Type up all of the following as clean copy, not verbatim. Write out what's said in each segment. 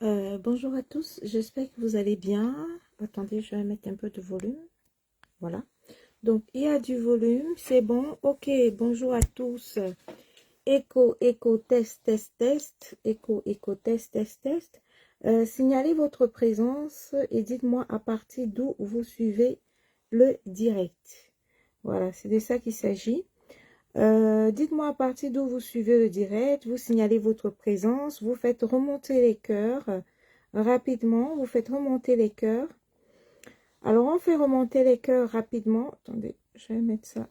Bonjour à tous, j'espère que vous allez bien. Attendez, je vais mettre un peu de volume. Voilà. Donc, il y a du volume, c'est bon. Ok, bonjour à tous. Écho, écho, test, test, test. Écho, écho, test, test, test. Signalez votre présence et dites-moi à partir d'où vous suivez le direct. Voilà, c'est de ça qu'il s'agit. Dites-moi à partir d'où vous suivez le direct, vous signalez votre présence, vous faites remonter les cœurs rapidement, vous faites remonter les cœurs. Alors, on fait remonter les cœurs rapidement. Attendez, je vais mettre ça.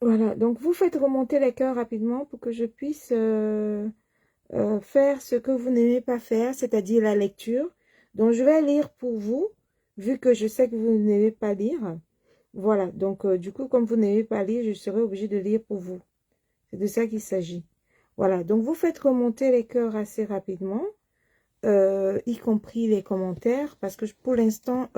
Voilà, donc vous faites remonter les cœurs rapidement pour que je puisse faire ce que vous n'aimez pas faire, c'est-à-dire la lecture. Donc, je vais lire pour vous, vu que je sais que vous n'aimez pas lire. Voilà, donc du coup, comme vous n'aimez pas lire, je serai obligée de lire pour vous. C'est de ça qu'il s'agit. Voilà, donc vous faites remonter les cœurs assez rapidement, y compris les commentaires, parce que pour l'instant,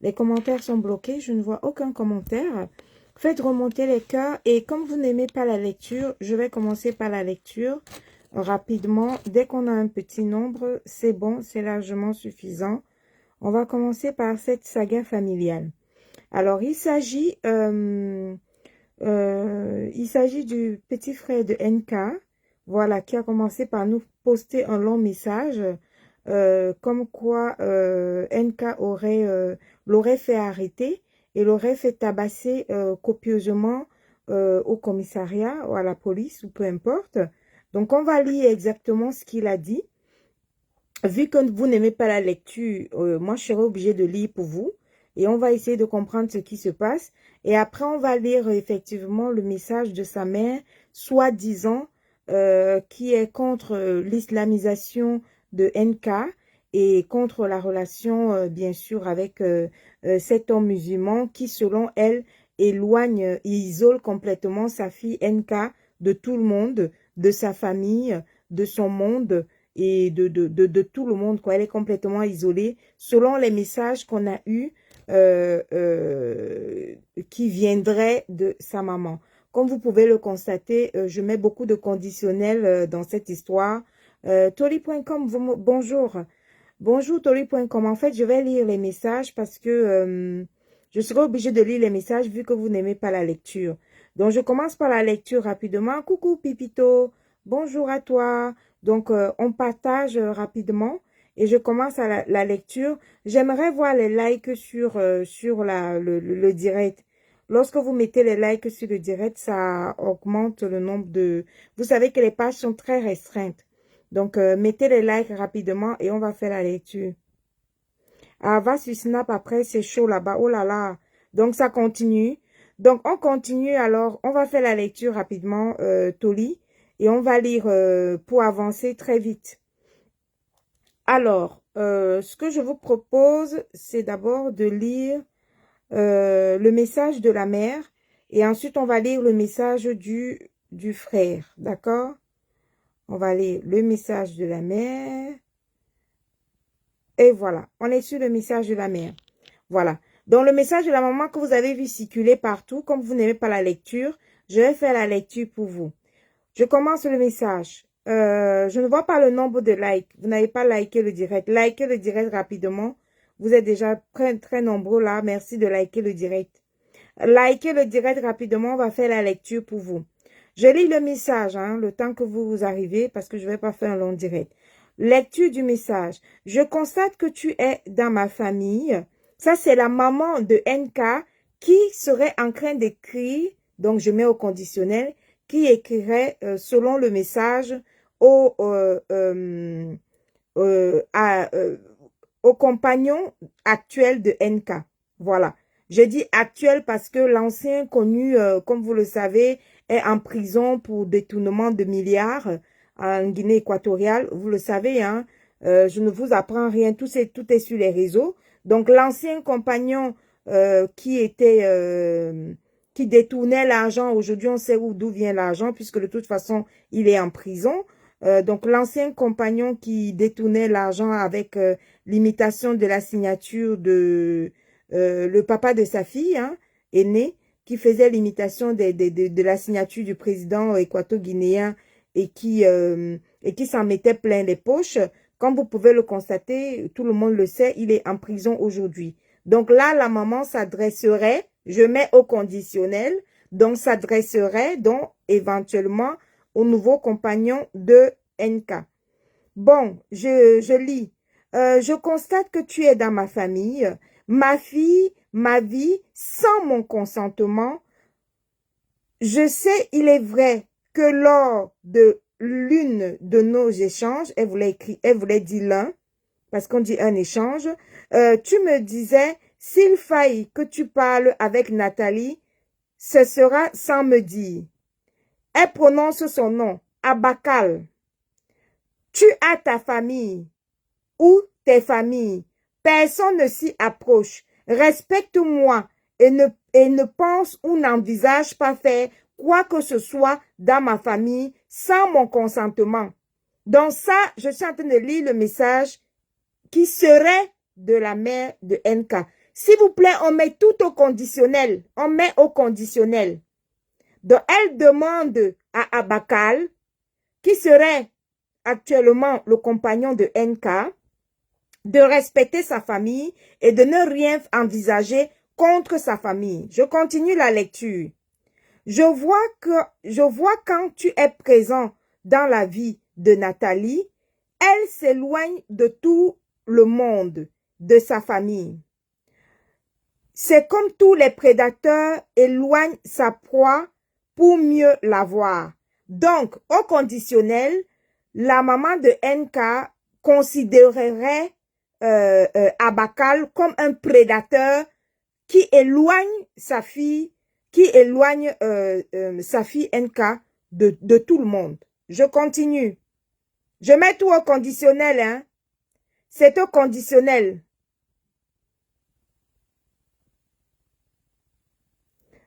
les commentaires sont bloqués, je ne vois aucun commentaire. Faites remonter les cœurs et comme vous n'aimez pas la lecture, je vais commencer par la lecture rapidement. Dès qu'on a un petit nombre, c'est bon, c'est largement suffisant. On va commencer par cette saga familiale. Alors, il s'agit du petit frère de NK, voilà, qui a commencé par nous poster un long message, comme quoi NK l'aurait fait arrêter et l'aurait fait tabasser copieusement au commissariat ou à la police ou peu importe. Donc, on va lire exactement ce qu'il a dit. Vu que vous n'aimez pas la lecture, moi, je serai obligée de lire pour vous. Et on va essayer de comprendre ce qui se passe. Et après, on va lire effectivement le message de sa mère, soi-disant, qui est contre l'islamisation de NK et contre la relation, bien sûr, avec cet homme musulman qui, selon elle, éloigne et isole complètement sa fille NK de tout le monde, de sa famille, de son monde et de tout le monde, quoi. Elle est complètement isolée, selon les messages qu'on a eus qui viendraient de sa maman. Comme vous pouvez le constater, je mets beaucoup de conditionnels dans cette histoire. Tori.com, bonjour. Bonjour Tori.com. En fait, je vais lire les messages parce que je serai obligée de lire les messages vu que vous n'aimez pas la lecture. Donc, je commence par la lecture rapidement. Coucou Pipito, bonjour à toi. Donc, on partage rapidement et je commence à la lecture. J'aimerais voir les likes sur le direct. Lorsque vous mettez les likes sur le direct, ça augmente le nombre de... Vous savez que les pages sont très restreintes. Donc, mettez les likes rapidement et on va faire la lecture. Ah, va sur Snap après, c'est chaud là-bas. Oh là là. Donc, ça continue. Donc, on continue. Alors, on va faire la lecture rapidement, Toli. Et on va lire pour avancer très vite. Alors, ce que je vous propose, c'est d'abord de lire le message de la mère. Et ensuite, on va lire le message du frère. D'accord? On va lire le message de la mère. Et voilà, on est sur le message de la mère. Voilà. Donc, le message de la maman que vous avez vu circuler partout, comme vous n'aimez pas la lecture, je vais faire la lecture pour vous. Je commence le message. Je ne vois pas le nombre de likes. Vous n'avez pas liké le direct. Likez le direct rapidement. Vous êtes déjà très, très nombreux là. Merci de liker le direct. Likez le direct rapidement. On va faire la lecture pour vous. Je lis le message, hein, le temps que vous arrivez, parce que je ne vais pas faire un long direct. Lecture du message. Je constate que tu es dans ma famille. Ça, c'est la maman de NK qui serait en train d'écrire, donc je mets au conditionnel, qui écrirait selon le message au, au compagnon actuel de NK. Voilà. Je dis actuel parce que l'ancien connu, comme vous le savez, est en prison pour détournement de milliards en Guinée équatoriale. Vous le savez, hein. Je ne vous apprends rien. Tout est sur les réseaux. Donc, l'ancien compagnon qui détournait l'argent, aujourd'hui, on sait d'où vient l'argent, puisque de toute façon, il est en prison. Donc, l'ancien compagnon qui détournait l'argent avec l'imitation de la signature de le papa de sa fille, hein, aîné, qui faisait l'imitation de la signature du président équato-guinéen et qui et qui s'en mettait plein les poches. Comme vous pouvez le constater, tout le monde le sait, il est en prison aujourd'hui. Donc là, la maman s'adresserait, je mets au conditionnel, donc s'adresserait donc éventuellement au nouveau compagnon de NK. Bon, je lis. Je constate que tu es dans ma famille, ma fille, ma vie, sans mon consentement. Je sais, il est vrai que lors de l'une de nos échanges, elle voulait dire l'un, parce qu'on dit un échange, tu me disais, s'il faille que tu parles avec Nathalie, ce sera sans me dire. Elle prononce son nom, Abakal. Tu as ta famille ou tes familles. Personne ne s'y approche. Respecte-moi et ne pense ou n'envisage pas faire quoi que ce soit dans ma famille sans mon consentement. Donc ça, je suis en train de lire le message qui serait de la mère de NK. S'il vous plaît, on met tout au conditionnel. On met au conditionnel. Donc, elle demande à Abakal, qui serait actuellement le compagnon de NK, de respecter sa famille et de ne rien envisager contre sa famille. Je continue la lecture. Je vois quand tu es présent dans la vie de Nathalie, elle s'éloigne de tout le monde, de sa famille. C'est comme tous les prédateurs éloignent sa proie pour mieux la voir. Donc, au conditionnel, la maman de NK considérerait Abakal comme un prédateur qui éloigne sa fille, sa fille NK de tout le monde. Je continue. Je mets tout au conditionnel, hein. C'est au conditionnel.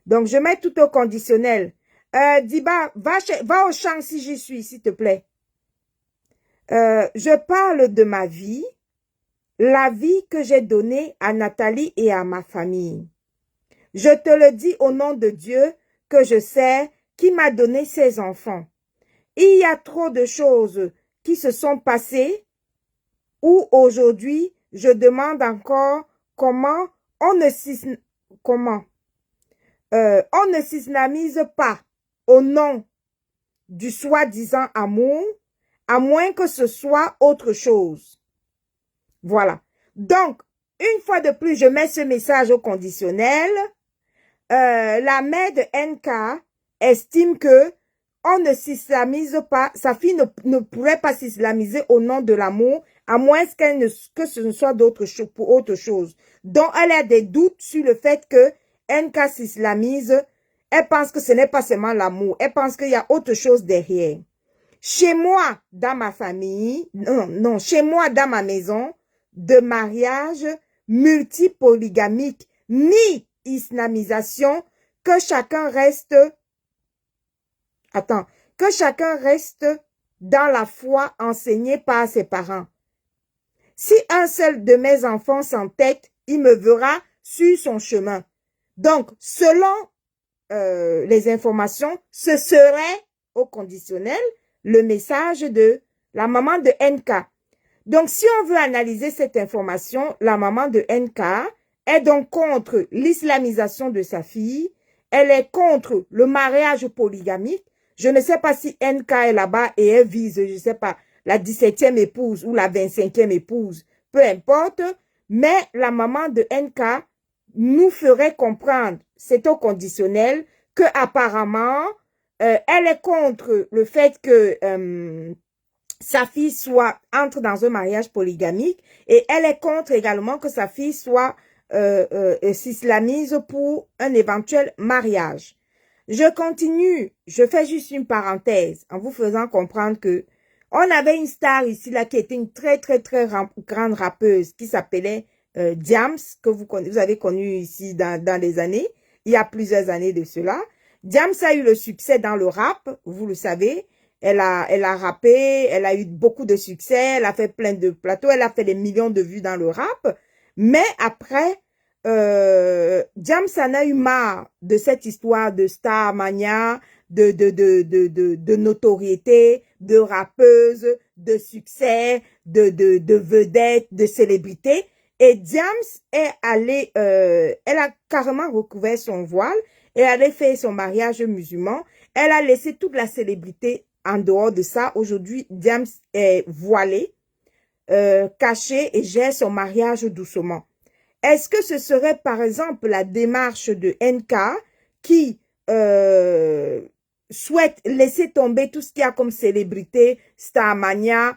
Donc, je mets tout au conditionnel. Diba, va au champ si j'y suis, s'il te plaît. Je parle de ma vie, la vie que j'ai donnée à Nathalie et à ma famille. Je te le dis au nom de Dieu que je sais qui m'a donné ses enfants. Il y a trop de choses qui se sont passées où aujourd'hui je demande encore comment on ne s'islamise pas au nom du soi-disant amour, à moins que ce soit autre chose. Voilà. Donc, une fois de plus, je mets ce message au conditionnel. La mère de NK estime que on ne s'islamise pas, sa fille ne pourrait pas s'islamiser au nom de l'amour, à moins que ce ne soit pour autre chose. Donc, elle a des doutes sur le fait que NK s'islamise. Elle pense que ce n'est pas seulement l'amour. Elle pense qu'il y a autre chose derrière. Chez moi, dans ma famille, chez moi, dans ma maison, de mariage multipolygamique, ni islamisation, que chacun reste dans la foi enseignée par ses parents. Si un seul de mes enfants s'entête, il me verra sur son chemin. Donc, selon les informations, ce serait au conditionnel le message de la maman de NK. Donc, si on veut analyser cette information, la maman de NK est donc contre l'islamisation de sa fille, elle est contre le mariage polygamique. Je ne sais pas si NK est là-bas et elle vise, je ne sais pas, la 17e épouse ou la 25e épouse, peu importe, mais la maman de NK nous ferait comprendre, c'est au conditionnel, que apparemment elle est contre le fait que sa fille entre dans un mariage polygamique et elle est contre également que sa fille s'islamise pour un éventuel mariage. Je continue, je fais juste une parenthèse en vous faisant comprendre que on avait une star ici là qui était une très grande rappeuse qui s'appelait Diams, que vous avez connu ici dans les années, il y a plusieurs années de cela. Diams a eu le succès dans le rap, vous le savez. Elle a rappé, elle a eu beaucoup de succès, elle a fait plein de plateaux, elle a fait des millions de vues dans le rap. Mais après, Jams en a eu marre de cette histoire de star mania, de notoriété, de rappeuse, de succès, de vedette, de célébrité. Et Jams est allée, elle a carrément recouvert son voile et elle a fait son mariage musulman. Elle a laissé toute la célébrité en dehors de ça. Aujourd'hui, Jams est voilée, cachée et gère son mariage doucement. Est-ce que ce serait par exemple la démarche de NK qui souhaite laisser tomber tout ce qu'il y a comme célébrité, Starmania,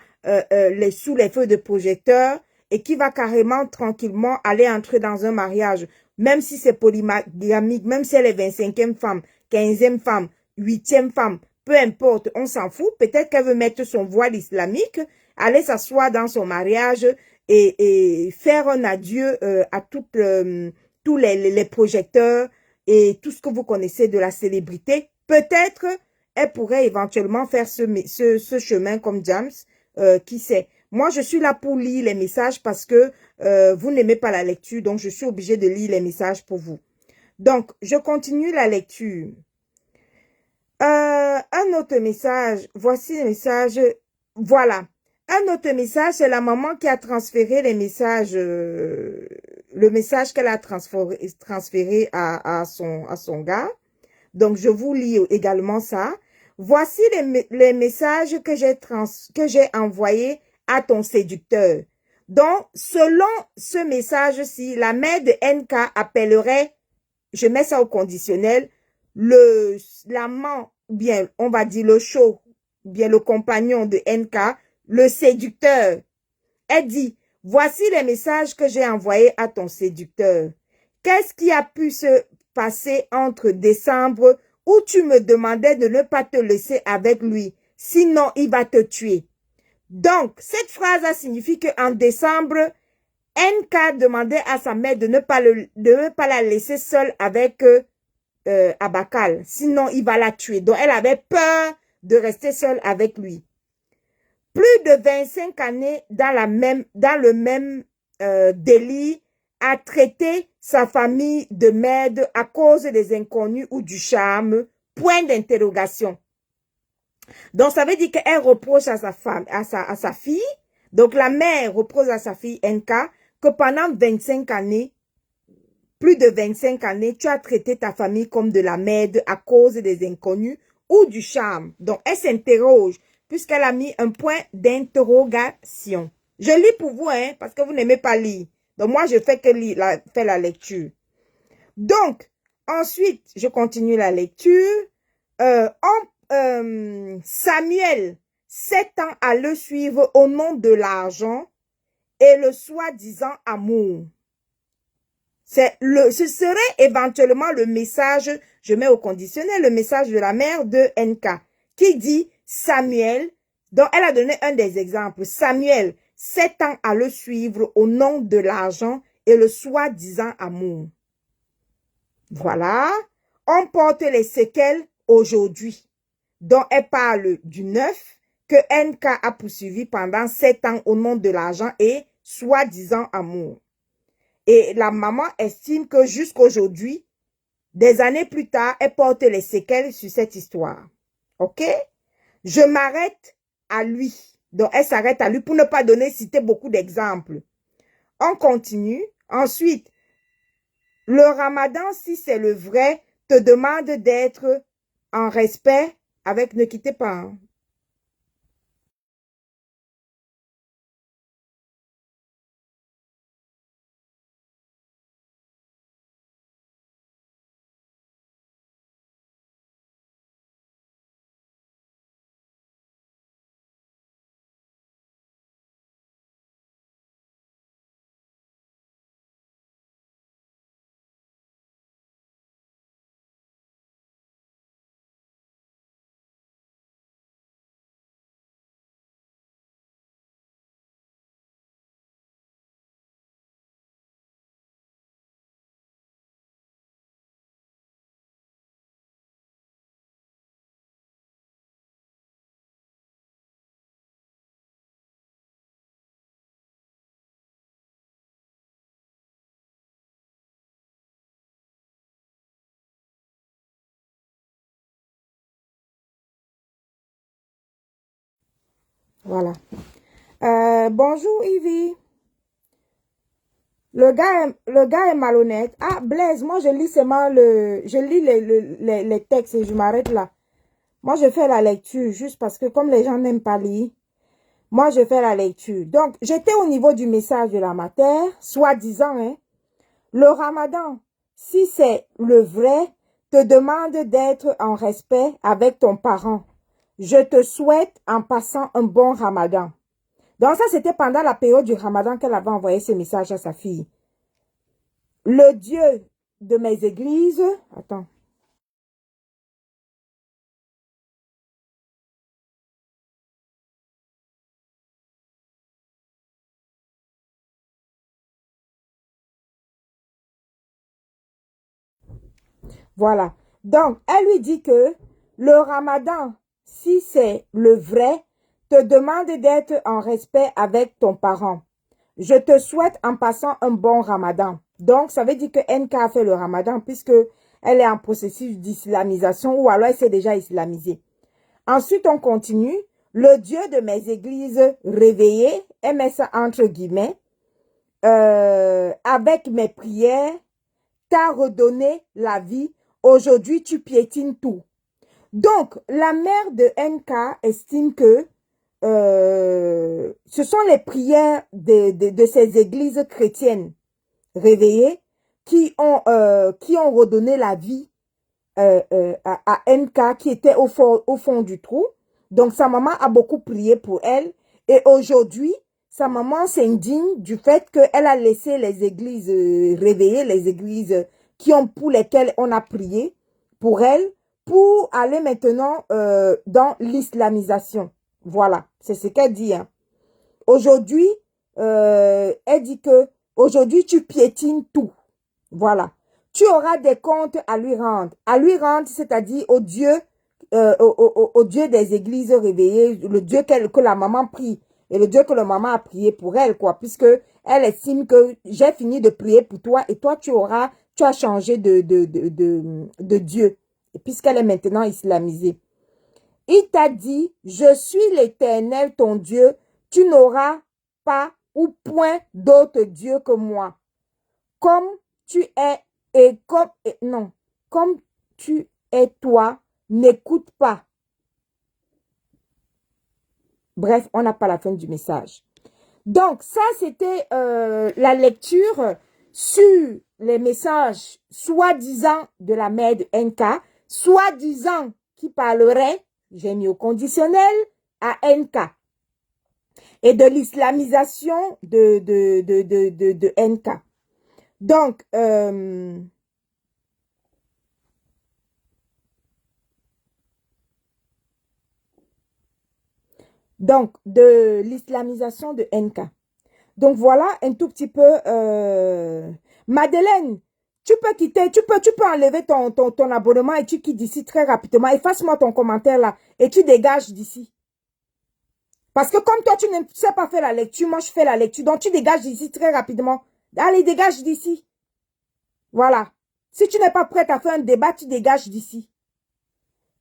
sous les feux de projecteur et qui va carrément tranquillement aller entrer dans un mariage, même si c'est polygamique, même si elle est 25e femme, 15e femme, 8e femme, peu importe, on s'en fout. Peut-être qu'elle veut mettre son voile islamique, aller s'asseoir dans son mariage et faire un adieu à tous les projecteurs et tout ce que vous connaissez de la célébrité. Peut-être elle pourrait éventuellement faire ce chemin comme James, qui sait. Moi, je suis là pour lire les messages parce que vous n'aimez pas la lecture, donc je suis obligée de lire les messages pour vous. Donc, je continue la lecture. Un autre message, voici le message, voilà. Un autre message, c'est la maman qui a transféré les messages, le message qu'elle a transféré à son gars. Donc, je vous lis également ça. Voici les messages que j'ai envoyés à ton séducteur. Donc, selon ce message-ci, la mère de NK appellerait, je mets ça au conditionnel, l'amant, bien, on va dire le show, bien le compagnon de NK, le séducteur. Elle dit, voici les messages que j'ai envoyés à ton séducteur. Qu'est-ce qui a pu se passer entre décembre où tu me demandais de ne pas te laisser avec lui, sinon il va te tuer. Donc, cette phrase signifie qu'en décembre, NK demandait à sa mère de ne pas la laisser seule avec Abakal, sinon il va la tuer. Donc, elle avait peur de rester seule avec lui. Plus de 25 années dans le même délit, a traité sa famille de merde à cause des inconnus ou du charme, point d'interrogation. Donc, ça veut dire qu'elle reproche à sa femme, à sa fille, donc la mère reproche à sa fille NK que pendant 25 années, plus de 25 années, tu as traité ta famille comme de la merde à cause des inconnus ou du charme. Donc, elle s'interroge puisqu'elle a mis un point d'interrogation. Je lis pour vous, hein, parce que vous n'aimez pas lire. Donc, moi, je fais que faire la lecture. Donc, ensuite, je continue la lecture. Samuel s'étend à le suivre au nom de l'argent et le soi-disant amour. Ce serait éventuellement le message, je mets au conditionnel, le message de la mère de NK, qui dit Samuel, donc elle a donné un des exemples. Samuel s'étend à le suivre au nom de l'argent et le soi-disant amour. Voilà, on porte les séquelles aujourd'hui, dont elle parle du 9 que NK a poursuivi pendant 7 ans au nom de l'argent et soi-disant amour. Et la maman estime que jusqu'aujourd'hui, des années plus tard, elle porte les séquelles sur cette histoire. OK? Je m'arrête à lui. Donc, elle s'arrête à lui pour ne pas citer beaucoup d'exemples. On continue. Ensuite, le ramadan, si c'est le vrai, te demande d'être en respect avec, ne quittez pas, hein. Voilà. Bonjour Ivy. Le gars est malhonnête. Ah, Blaise, moi je lis seulement je lis les textes et je m'arrête là. Moi je fais la lecture juste parce que comme les gens n'aiment pas lire, moi je fais la lecture. Donc, j'étais au niveau du message de la mater, soi-disant, hein. Le ramadan, si c'est le vrai, te demande d'être en respect avec ton parent. Je te souhaite en passant un bon ramadan. Donc ça, c'était pendant la période du ramadan qu'elle avait envoyé ce message à sa fille. Le Dieu de mes églises, attends, voilà. Donc, elle lui dit que le ramadan, si c'est le vrai, te demande d'être en respect avec ton parent. Je te souhaite en passant un bon ramadan. Donc, ça veut dire que NK a fait le ramadan puisque elle est en processus d'islamisation ou alors elle s'est déjà islamisée. Ensuite, on continue. Le Dieu de mes églises réveillées, elle met ça entre guillemets, avec mes prières, t'a redonné la vie. Aujourd'hui, tu piétines tout. Donc, la mère de NK estime que ce sont les prières de ces églises chrétiennes réveillées qui ont redonné la vie à NK qui était au fond du trou. Donc, sa maman a beaucoup prié pour elle. Et aujourd'hui, sa maman s'indigne du fait qu'elle a laissé les églises réveillées, les églises pour lesquelles on a prié pour elle, pour aller maintenant dans l'islamisation. Voilà, c'est ce qu'elle dit. Hein. Aujourd'hui, elle dit que aujourd'hui tu piétines tout. Voilà. Tu auras des comptes à lui rendre. À lui rendre, c'est-à-dire au Dieu, au Dieu des églises réveillées, le Dieu que la maman prie et le Dieu que la maman a prié pour elle, quoi, puisque elle estime que j'ai fini de prier pour toi et toi tu as changé de Dieu, puisqu'elle est maintenant islamisée. Il t'a dit, je suis l'Éternel ton Dieu, tu n'auras pas ou point d'autre Dieu que moi. Comme tu es non, comme tu es toi, n'écoute pas. Bref, on n'a pas la fin du message. Donc, ça, c'était la lecture sur les messages soi-disant de la mère de NK, soi-disant qui parlerait, j'ai mis au conditionnel, à NK, et de l'islamisation de NK. Donc, de l'islamisation de NK. Donc, voilà un tout petit peu. Madeleine, tu peux quitter, tu peux enlever ton abonnement et tu quittes d'ici très rapidement. Efface-moi ton commentaire là et tu dégages d'ici. Parce que comme toi, tu ne sais pas faire la lecture, moi, je fais la lecture. Donc, tu dégages d'ici très rapidement. Allez, dégage d'ici. Voilà. Si tu n'es pas prête à faire un débat, tu dégages d'ici.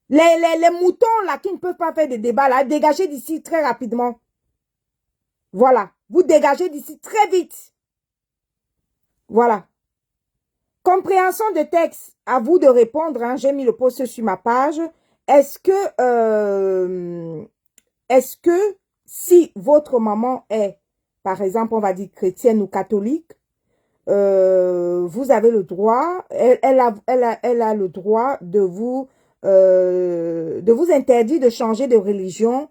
Les moutons là qui ne peuvent pas faire de débat là, dégagez d'ici très rapidement. Voilà. Vous dégagez d'ici très vite. Voilà. Compréhension de texte. À vous de répondre. Hein. J'ai mis le post sur ma page. Est-ce que si votre maman est, par exemple, on va dire chrétienne ou catholique, vous avez le droit, elle a le droit de vous interdire de changer de religion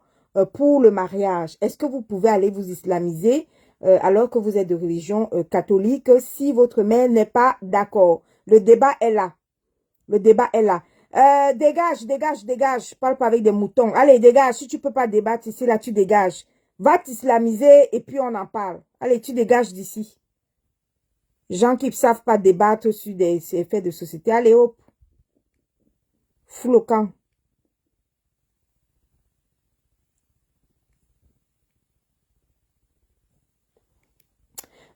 pour le mariage. Est-ce que vous pouvez aller vous islamiser alors que vous êtes de religion catholique si votre mère n'est pas d'accord? Le débat est là. Le débat est là. Dégage, dégage, dégage. Je parle pas avec des moutons. Allez, dégage. Si tu peux pas débattre ici, là, tu dégages. Va t'islamiser et puis on en parle. Allez, tu dégages d'ici. Gens qui ne savent pas débattre sur des effets de société. Allez, hop. Fous le camp.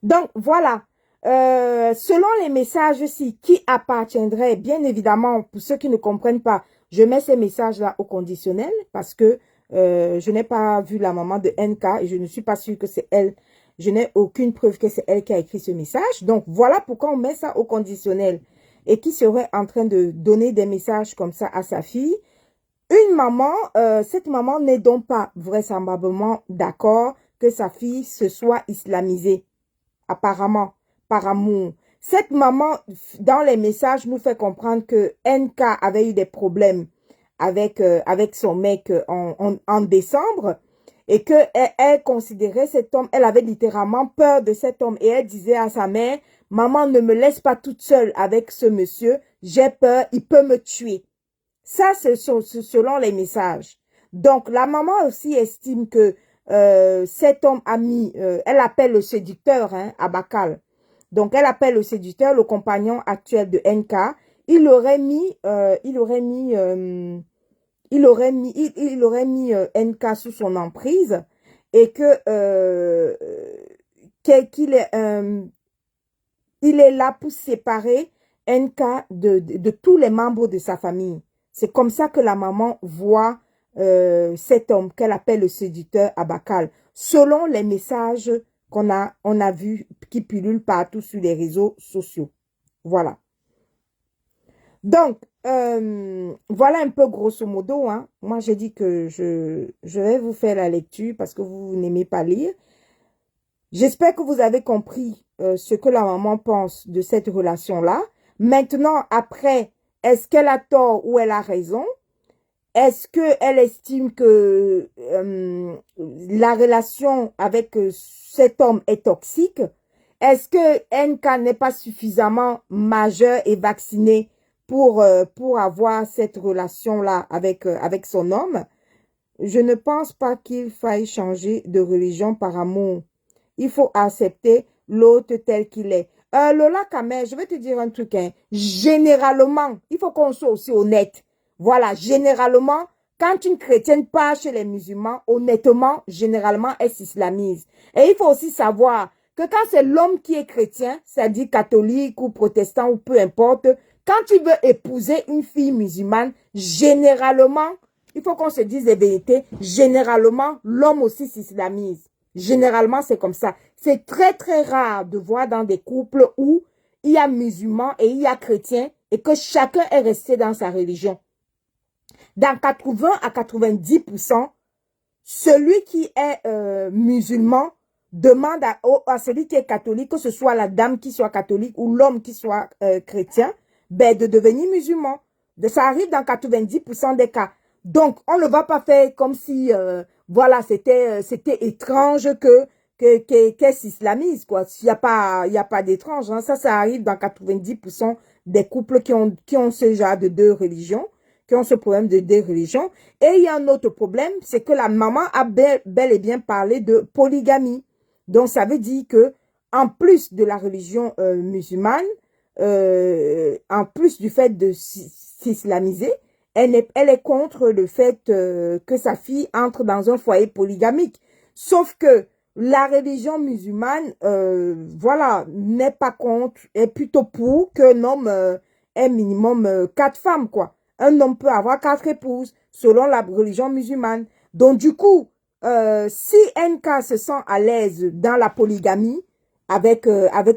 Donc, voilà. Selon les messages-ci, qui appartiendrait, bien évidemment, pour ceux qui ne comprennent pas, je mets ces messages-là au conditionnel parce que Je n'ai pas vu la maman de NK et je ne suis pas sûre que c'est elle. Je n'ai aucune preuve que c'est elle qui a écrit ce message. Donc, voilà pourquoi on met ça au conditionnel. Et qui serait en train de donner des messages comme ça à sa fille. Une maman, cette maman n'est donc pas vraisemblablement d'accord que sa fille se soit islamisée. Apparemment, par amour. Cette maman, dans les messages, nous fait comprendre que NK avait eu des problèmes avec son mec en décembre et que elle considérait cet homme, elle avait littéralement peur de cet homme et elle disait à sa mère, maman, ne me laisse pas toute seule avec ce monsieur, j'ai peur, il peut me tuer. Ça, c'est selon les messages. Donc, la maman aussi estime que cet homme a mis, elle appelle le séducteur, hein, Abakal. Donc, elle appelle le séducteur, le compagnon actuel de NK. Il aurait mis NK sous son emprise et que il est là pour séparer NK de tous les membres de sa famille. C'est comme ça que la maman voit cet homme qu'elle appelle le séducteur Abakal, selon les messages on a vu qui pullulent partout sur les réseaux sociaux. Voilà. Donc, voilà un peu grosso modo. Hein. Moi, j'ai dit que je vais vous faire la lecture parce que vous n'aimez pas lire. J'espère que vous avez compris ce que la maman pense de cette relation-là. Maintenant, après, est-ce qu'elle a tort ou elle a raison? Est-ce qu'elle estime que la relation avec cet homme est toxique? Est-ce que NK n'est pas suffisamment majeur et vacciné pour avoir cette relation-là avec son homme? Je ne pense pas qu'il faille changer de religion par amour. Il faut accepter l'autre tel qu'il est. Lola Kamer, je vais te dire un truc. Hein. Généralement, il faut qu'on soit aussi honnête. Voilà, généralement, quand une chrétienne part chez les musulmans, honnêtement, généralement, elle s'islamise. Et il faut aussi savoir que quand c'est l'homme qui est chrétien, c'est-à-dire catholique ou protestant ou peu importe, quand tu veux épouser une fille musulmane, généralement, il faut qu'on se dise les vérités, généralement, l'homme aussi s'islamise. Généralement, c'est comme ça. C'est très, très rare de voir dans des couples où il y a musulmans et il y a chrétiens et que chacun est resté dans sa religion. Dans 80 à 90%, celui qui est musulman demande à celui qui est catholique, que ce soit la dame qui soit catholique ou l'homme qui soit chrétien, ben, de devenir musulman. Ça arrive dans 90% des cas. Donc, on ne va pas faire comme si, voilà, c'était étrange qu'elle s'islamise, quoi. Il y a pas d'étrange, hein. Ça arrive dans 90% des couples qui ont ce genre de deux religions, qui ont ce problème de deux religions. Et il y a un autre problème, c'est que la maman a bel et bien parlé de polygamie. Donc, ça veut dire que, en plus de la religion musulmane, en plus du fait de s'islamiser, elle est contre le fait que sa fille entre dans un foyer polygamique. Sauf que la religion musulmane, voilà, n'est pas contre, est plutôt pour qu'un homme ait minimum 4 femmes, quoi. Un homme peut avoir 4 épouses, selon la religion musulmane. Donc, du coup, si NK se sent à l'aise dans la polygamie avec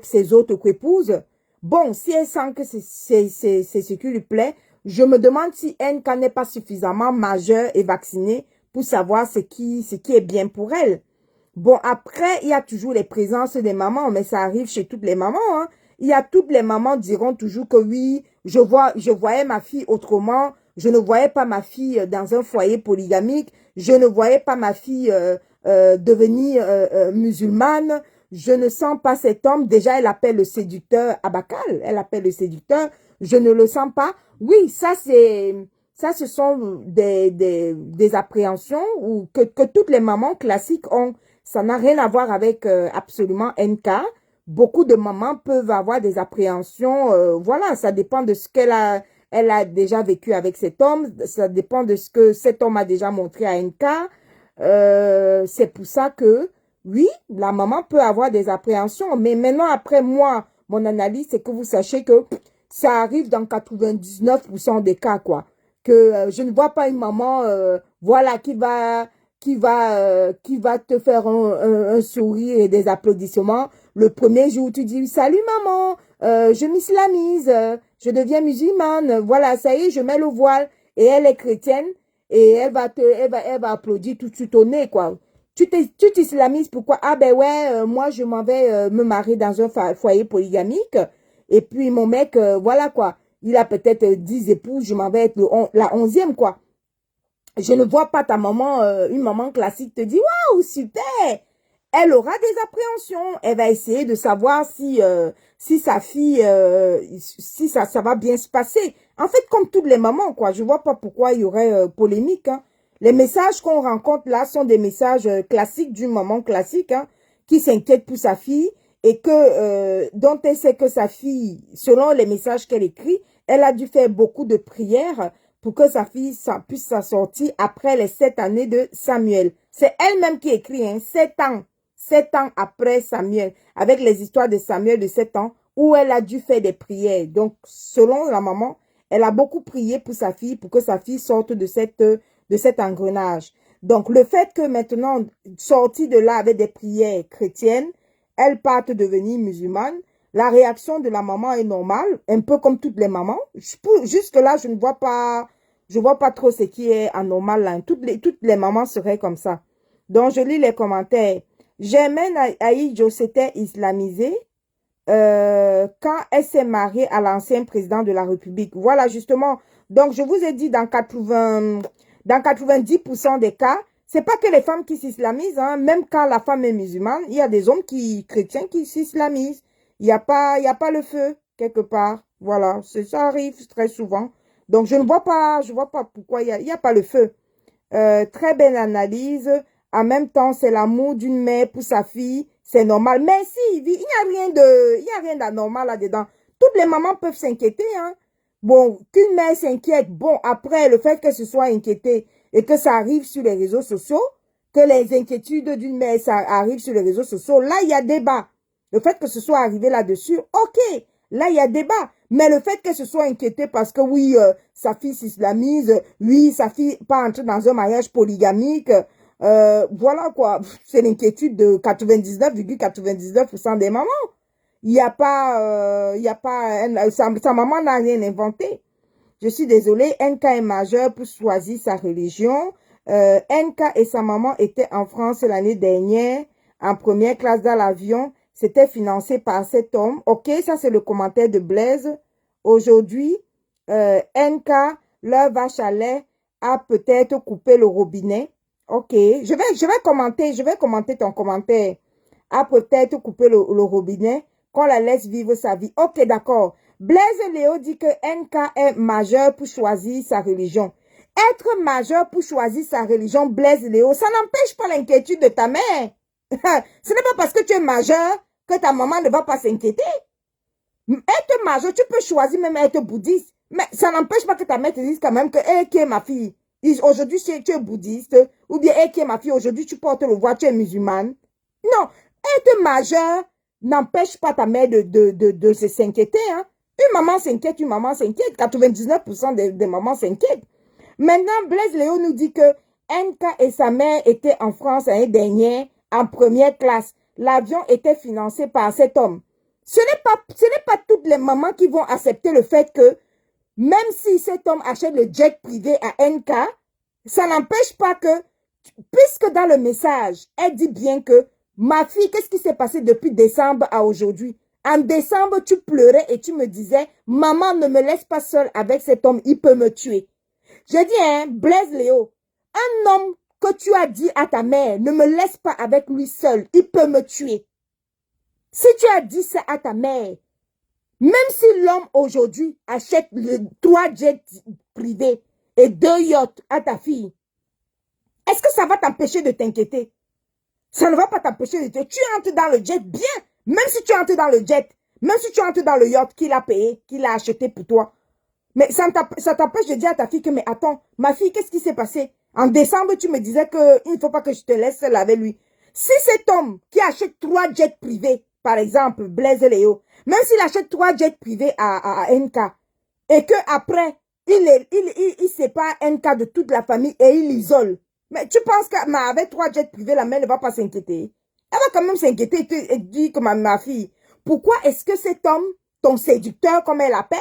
ses autres épouses, bon, si elle sent que c'est ce qui lui plaît, je me demande si NK n'est pas suffisamment majeur et vacciné pour savoir ce qui est bien pour elle. Bon, après, il y a toujours les présences des mamans, mais ça arrive chez toutes les mamans. Hein. Il y a toutes les mamans diront toujours que oui, je voyais ma fille autrement, je ne voyais pas ma fille dans un foyer polygamique, je ne voyais pas ma fille devenir musulmane, je ne sens pas cet homme. Déjà, elle appelle le séducteur Abakal, elle appelle le séducteur, je ne le sens pas. Oui, ça ce sont des appréhensions que toutes les mamans classiques ont. Ça n'a rien à voir avec absolument NK. Beaucoup de mamans peuvent avoir des appréhensions. Voilà, ça dépend de ce elle a déjà vécu avec cet homme. Ça dépend de ce que cet homme a déjà montré à NK. C'est pour ça que, oui, la maman peut avoir des appréhensions. Mais maintenant, après moi, mon analyse, c'est que vous sachiez que ça arrive dans 99% des cas, quoi. que je ne vois pas une maman, voilà, qui va te faire un sourire et des applaudissements. Le premier jour, tu dis, salut maman, je m'islamise, je deviens musulmane, voilà, ça y est, je mets le voile. Et elle est chrétienne et elle va applaudir tout de suite au nez, quoi. Tu t'islamises, pourquoi? Ah ben ouais, moi je m'en vais me marier dans un foyer polygamique. Et puis mon mec, voilà quoi, il a peut-être 10 épouses, je m'en vais être la 11e, quoi. Je ne vois pas ta maman, une maman classique te dit, waouh, super! Elle aura des appréhensions. Elle va essayer de savoir si sa fille, si ça va bien se passer. En fait, comme toutes les mamans, quoi. Je vois pas pourquoi il y aurait polémique, hein. Les messages qu'on rencontre là sont des messages classiques d'une maman classique, hein, qui s'inquiète pour sa fille et que dont elle sait que sa fille, selon les messages qu'elle écrit, elle a dû faire beaucoup de prières pour que sa fille puisse s'en sortir après les 7 années de Samuel. C'est elle-même qui écrit, hein, 7 ans. 7 ans après Samuel, avec les histoires de Samuel de 7 ans, où elle a dû faire des prières. Donc, selon la maman, elle a beaucoup prié pour sa fille, pour que sa fille sorte de cet engrenage. Donc, le fait que maintenant, sortie de là avec des prières chrétiennes, elle parte devenir musulmane, la réaction de la maman est normale, un peu comme toutes les mamans. Jusque-là, je vois pas trop ce qui est anormal là. Toutes les mamans seraient comme ça. Donc, je lis les commentaires. Germaine Aïdjo s'était islamisée quand elle s'est mariée à l'ancien président de la République. Voilà, justement. Donc, je vous ai dit, dans 90% des cas, c'est pas que les femmes qui s'islamisent, hein. Même quand la femme est musulmane, il y a des hommes chrétiens qui s'islamisent. Il y a pas le feu, quelque part. Voilà, ça arrive très souvent. Donc, je vois pas pourquoi il y a pas le feu. Très belle analyse. En même temps, c'est l'amour d'une mère pour sa fille. C'est normal. Mais si, il n'y a rien d'anormal là-dedans. Toutes les mamans peuvent s'inquiéter, hein. Bon, qu'une mère s'inquiète. Bon, après, le fait que ce soit inquiété et que ça arrive sur les réseaux sociaux, que les inquiétudes d'une mère, ça arrive sur les réseaux sociaux, là, il y a débat. Le fait que ce soit arrivé là-dessus, ok. Là, il y a débat. Mais le fait que ce soit inquiété parce que oui, sa fille s'islamise, oui, sa fille pas entrer dans un mariage polygamique, voilà quoi. C'est l'inquiétude de 99,99% des mamans. Il y a pas, sa maman n'a rien inventé. Je suis désolée, NK est majeur pour choisir sa religion. NK et sa maman étaient en France l'année dernière, en première classe dans l'avion. C'était financé par cet homme. Ok, ça c'est le commentaire de Blaise. Aujourd'hui, NK, leur vache à lait, a peut-être coupé le robinet. Ok, je vais commenter ton commentaire. A peut-être coupé le robinet, qu'on la laisse vivre sa vie. Ok, d'accord. Blaise Léo dit que NK est majeur pour choisir sa religion. Être majeur pour choisir sa religion, Blaise Léo, ça n'empêche pas l'inquiétude de ta mère. Ce n'est pas parce que tu es majeur que ta maman ne va pas s'inquiéter. Être majeur, tu peux choisir même être bouddhiste. Mais ça n'empêche pas que ta mère te dise quand même que, hey, qui est ma fille? Aujourd'hui, tu es bouddhiste. Ou bien, hey, qui est ma fille? Aujourd'hui, tu portes le voile, tu es musulmane. Non, être majeur n'empêche pas ta mère de s'inquiéter, hein. Une maman s'inquiète, 99% des mamans s'inquiètent. Maintenant, Blaise Léo nous dit que NK et sa mère étaient en France l'année dernière en première classe. L'avion était financé par cet homme. Ce n'est pas toutes les mamans qui vont accepter le fait que même si cet homme achète le jet privé à NK, ça n'empêche pas que, puisque dans le message, elle dit bien que ma fille, qu'est-ce qui s'est passé depuis décembre à aujourd'hui? En décembre, tu pleurais et tu me disais, maman, ne me laisse pas seule avec cet homme, il peut me tuer. J'ai dit, hein, Blaise Léo, un homme que tu as dit à ta mère, ne me laisse pas avec lui seul, il peut me tuer. Si tu as dit ça à ta mère, même si l'homme aujourd'hui achète 3 jets privés et 2 yachts à ta fille, est-ce que ça va t'empêcher de t'inquiéter? Ça ne va pas t'empêcher de t'inquiéter. Tu entres dans le jet bien, même si tu entres dans le jet, même si tu entres dans le yacht qu'il a payé, qu'il a acheté pour toi. Mais ça t'empêche de dire à ta fille que, mais attends, ma fille, qu'est-ce qui s'est passé? En décembre, tu me disais qu'il ne faut pas que je te laisse seule avec lui. Si cet homme qui achète 3 jets privés, par exemple, Blaise Léo, même s'il achète 3 jets privés à NK, et que après, il sépare un cas de toute la famille et il l'isole. Mais tu penses qu'avec 3 jets privés, la mère ne va pas s'inquiéter? Elle va quand même s'inquiéter et dire que ma fille, pourquoi est-ce que cet homme, ton séducteur, comme elle l'appelle,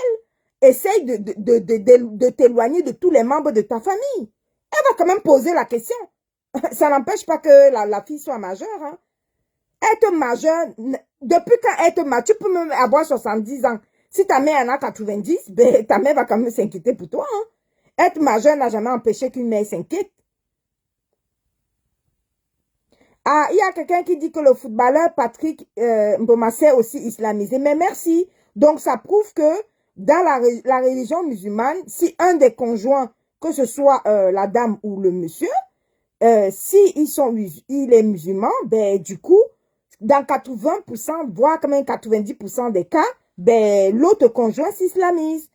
essaye de t'éloigner de tous les membres de ta famille? Elle va quand même poser la question. Ça n'empêche pas que la fille soit majeure. Hein. Être majeure, depuis quand être majeure, tu peux même avoir 70 ans. Si ta mère en a 90, ben, ta mère va quand même s'inquiéter pour toi. Hein. Être majeure n'a jamais empêché qu'une mère s'inquiète. Ah, il y a quelqu'un qui dit que le footballeur Patrick Mboma s'est aussi islamisé. Mais merci. Donc, ça prouve que dans la religion musulmane, si un des conjoints, que ce soit la dame ou le monsieur, si il est musulman, ben, du coup, dans 80%, voire quand même 90% des cas, ben, l'autre conjoint s'islamise.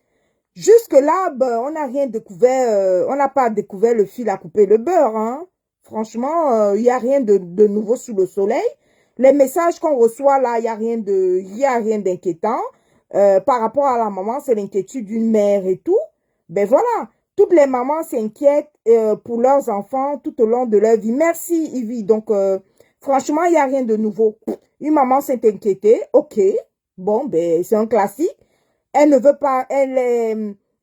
Jusque-là, ben, on n'a rien découvert, on n'a pas découvert le fil à couper le beurre, hein. Franchement, il n'y a rien de nouveau sous le soleil. Les messages qu'on reçoit là, il n'y a rien d'inquiétant. Par rapport à la maman, c'est l'inquiétude d'une mère et tout. Ben voilà, toutes les mamans s'inquiètent pour leurs enfants tout au long de leur vie. Merci, Ivy. Donc, franchement, il n'y a rien de nouveau. Une maman s'est inquiétée, ok. Bon, ben, c'est un classique. Elle ne veut pas, elle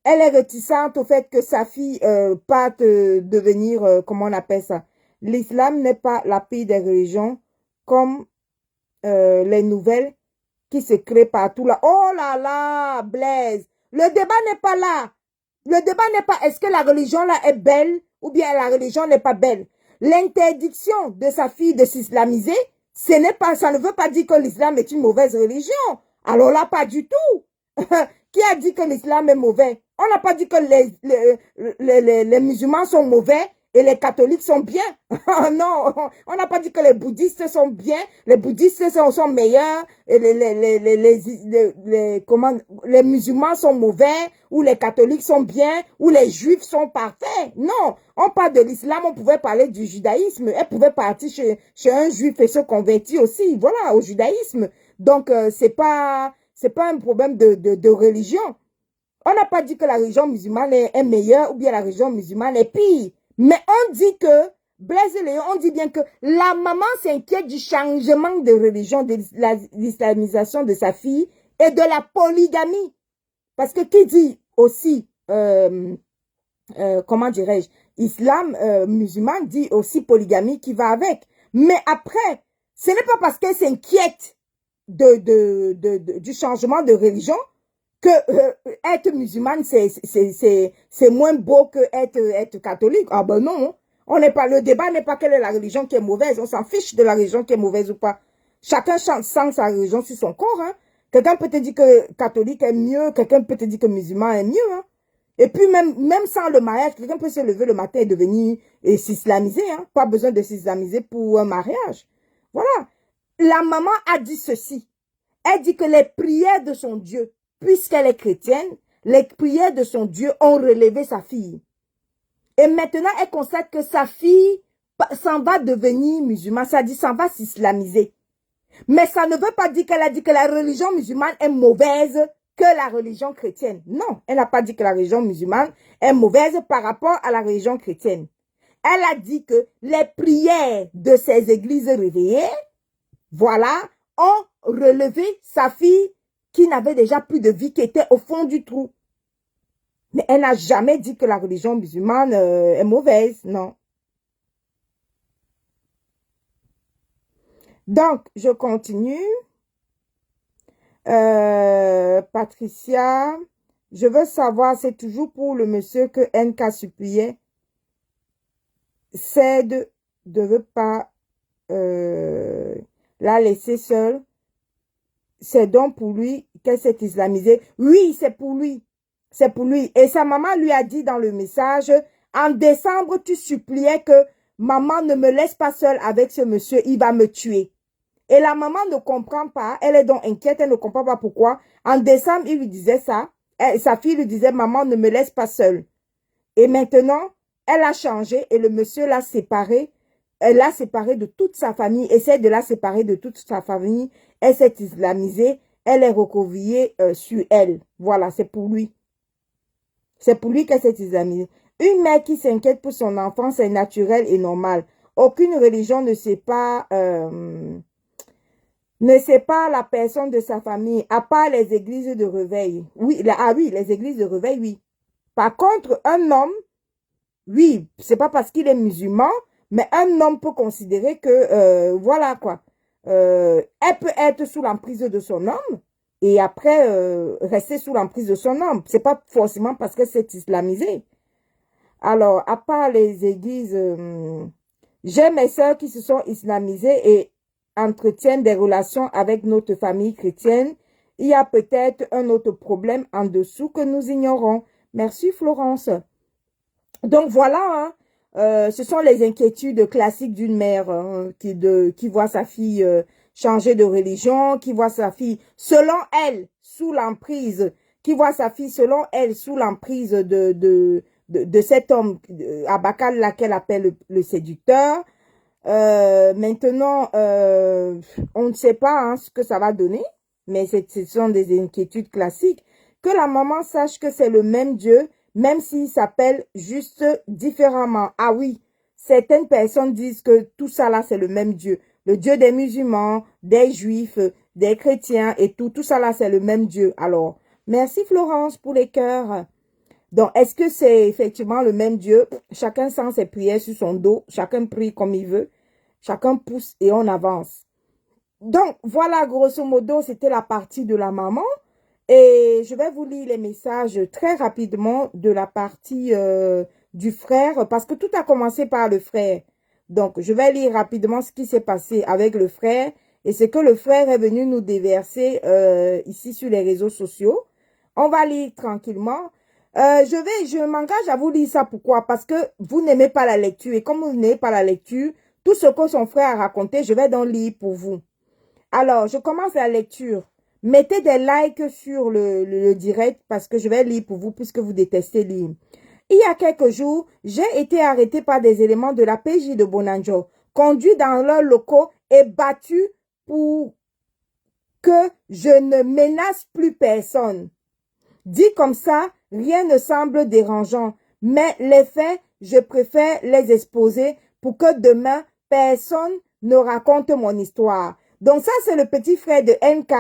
est réticente au fait que sa fille parte devenir, comment on appelle ça? L'islam n'est pas la pire des religions comme les nouvelles qui se créent partout là. Oh là là, Blaise, le débat n'est pas là. Le débat n'est pas est-ce que la religion là est belle ou bien la religion n'est pas belle. L'interdiction de sa fille de s'islamiser, ça ne veut pas dire que l'islam est une mauvaise religion. Alors là, pas du tout. Qui a dit que l'islam est mauvais? On n'a pas dit que les musulmans sont mauvais et les catholiques sont bien. Non, on n'a pas dit que les bouddhistes sont bien, les bouddhistes sont meilleurs, et les musulmans sont mauvais, ou les catholiques sont bien, ou les juifs sont parfaits. Non, on parle de l'islam, on pouvait parler du judaïsme. Elle pouvait partir chez un juif et se convertir aussi, voilà, au judaïsme. Donc, c'est pas un problème de religion. On n'a pas dit que la religion musulmane est meilleure ou bien la religion musulmane est pire. Mais on dit que, Blaise Léon, on dit bien que la maman s'inquiète du changement de religion, de l'islamisation de sa fille et de la polygamie. Parce que qui dit aussi, comment dirais-je, islam musulman dit aussi polygamie qui va avec. Mais après, ce n'est pas parce qu'elle s'inquiète du changement de religion que être musulmane c'est moins beau que être catholique. Ah ben non, le débat n'est pas quelle est la religion qui est mauvaise, on s'en fiche de la religion qui est mauvaise ou pas. Chacun sent sa religion sur son corps. Hein. Quelqu'un peut te dire que catholique est mieux, quelqu'un peut te dire que musulman est mieux. Hein. Et puis même sans le mariage, quelqu'un peut se lever le matin et devenir et s'islamiser. Hein. Pas besoin de s'islamiser pour un mariage. Voilà. La maman a dit ceci. Elle dit que les prières de son Dieu, puisqu'elle est chrétienne, les prières de son Dieu ont relevé sa fille. Et maintenant, elle constate que sa fille s'en va devenir musulmane, ça dit s'en va s'islamiser. Mais ça ne veut pas dire qu'elle a dit que la religion musulmane est mauvaise que la religion chrétienne. Non, elle n'a pas dit que la religion musulmane est mauvaise par rapport à la religion chrétienne. Elle a dit que les prières de ces églises réveillées, voilà, ont relevé sa fille qui n'avait déjà plus de vie, qui était au fond du trou. Mais elle n'a jamais dit que la religion musulmane est mauvaise, non. Donc, je continue. Patricia, je veux savoir, c'est toujours pour le monsieur que NK suppliait. Cède ne veut pas la laisser seule. C'est donc pour lui qu'elle s'est islamisée. Oui, c'est pour lui. C'est pour lui. Et sa maman lui a dit dans le message, en décembre, tu suppliais que maman ne me laisse pas seule avec ce monsieur, il va me tuer. Et la maman ne comprend pas, elle est donc inquiète, elle ne comprend pas pourquoi. En décembre, il lui disait ça. Sa fille lui disait, maman ne me laisse pas seule. Et maintenant, elle a changé et le monsieur l'a séparée. Elle l'a séparée de toute sa famille, essaie de la séparer de toute sa famille. Elle s'est islamisée, elle est recroquevillée sur elle. Voilà, c'est pour lui. C'est pour lui qu'elle s'est islamisée. Une mère qui s'inquiète pour son enfant, c'est naturel et normal. Aucune religion ne sépare la personne de sa famille, à part les églises de réveil. Oui, oui, les églises de réveil, oui. Par contre, un homme, oui, c'est pas parce qu'il est musulman, mais un homme peut considérer que, voilà quoi, elle peut être sous l'emprise de son homme et après rester sous l'emprise de son homme. C'est pas forcément parce qu'elle s'est islamisée. Alors, à part les églises, j'ai mes sœurs qui se sont islamisées et entretiennent des relations avec notre famille chrétienne. Il y a peut-être un autre problème en dessous que nous ignorons. Merci Florence. Donc voilà, hein, ce sont les inquiétudes classiques d'une mère hein, qui voit sa fille changer de religion, qui voit sa fille, selon elle, sous l'emprise, qui voit sa fille, selon elle, sous l'emprise de cet homme, Abakal, là, qu'elle appelle le séducteur. Maintenant, on ne sait pas hein, ce que ça va donner, mais ce sont des inquiétudes classiques. Que la maman sache que c'est le même Dieu, même s'il s'appelle juste différemment. Ah oui, certaines personnes disent que tout ça là, c'est le même Dieu. Le Dieu des musulmans, des juifs, des chrétiens et tout ça là, c'est le même Dieu. Alors, merci Florence pour les cœurs. Donc, est-ce que c'est effectivement le même Dieu? Chacun sent ses prières sur son dos, chacun prie comme il veut, chacun pousse et on avance. Donc, voilà, grosso modo, c'était la partie de la maman. Et je vais vous lire les messages très rapidement de la partie du frère, parce que tout a commencé par le frère. Donc, je vais lire rapidement ce qui s'est passé avec le frère et ce que le frère est venu nous déverser ici sur les réseaux sociaux. On va lire tranquillement. Je m'engage à vous lire ça. Pourquoi? Parce que vous n'aimez pas la lecture. Et comme vous n'aimez pas la lecture, tout ce que son frère a raconté, je vais donc lire pour vous. Alors, je commence la lecture. Mettez des likes sur le direct parce que je vais lire pour vous puisque vous détestez lire. Il y a quelques jours, j'ai été arrêté par des éléments de la PJ de Bonanjo, conduit dans leurs locaux et battu pour que je ne menace plus personne. Dit comme ça, rien ne semble dérangeant, mais les faits, je préfère les exposer pour que demain, personne ne raconte mon histoire. Donc ça, c'est le petit frère de NK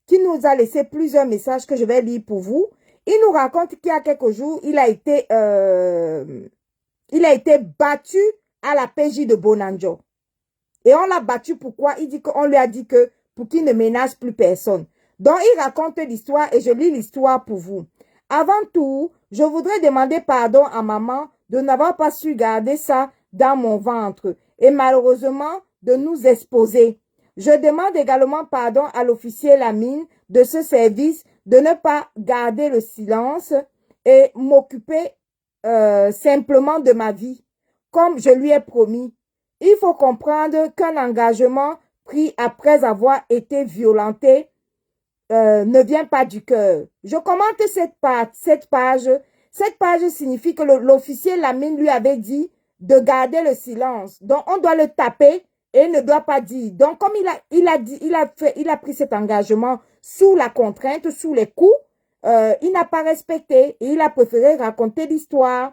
qui nous a laissé plusieurs messages que je vais lire pour vous. Il nous raconte qu'il y a quelques jours, il a été battu à la PJ de Bonanjo. Et on l'a battu pourquoi? Il dit qu'on lui a dit que pour qu'il ne menace plus personne. Donc, il raconte l'histoire et je lis l'histoire pour vous. Avant tout, je voudrais demander pardon à maman de n'avoir pas su garder ça dans mon ventre et malheureusement de nous exposer. Je demande également pardon à l'officier Lamine de ce service de ne pas garder le silence et m'occuper simplement de ma vie, comme je lui ai promis. Il faut comprendre qu'un engagement pris après avoir été violenté ne vient pas du cœur. Je commente cette page. Cette page signifie que l'officier Lamine lui avait dit de garder le silence. Donc, on doit le taper et il ne doit pas dire. Donc, comme il a pris cet engagement sous la contrainte, sous les coups, il n'a pas respecté et il a préféré raconter l'histoire.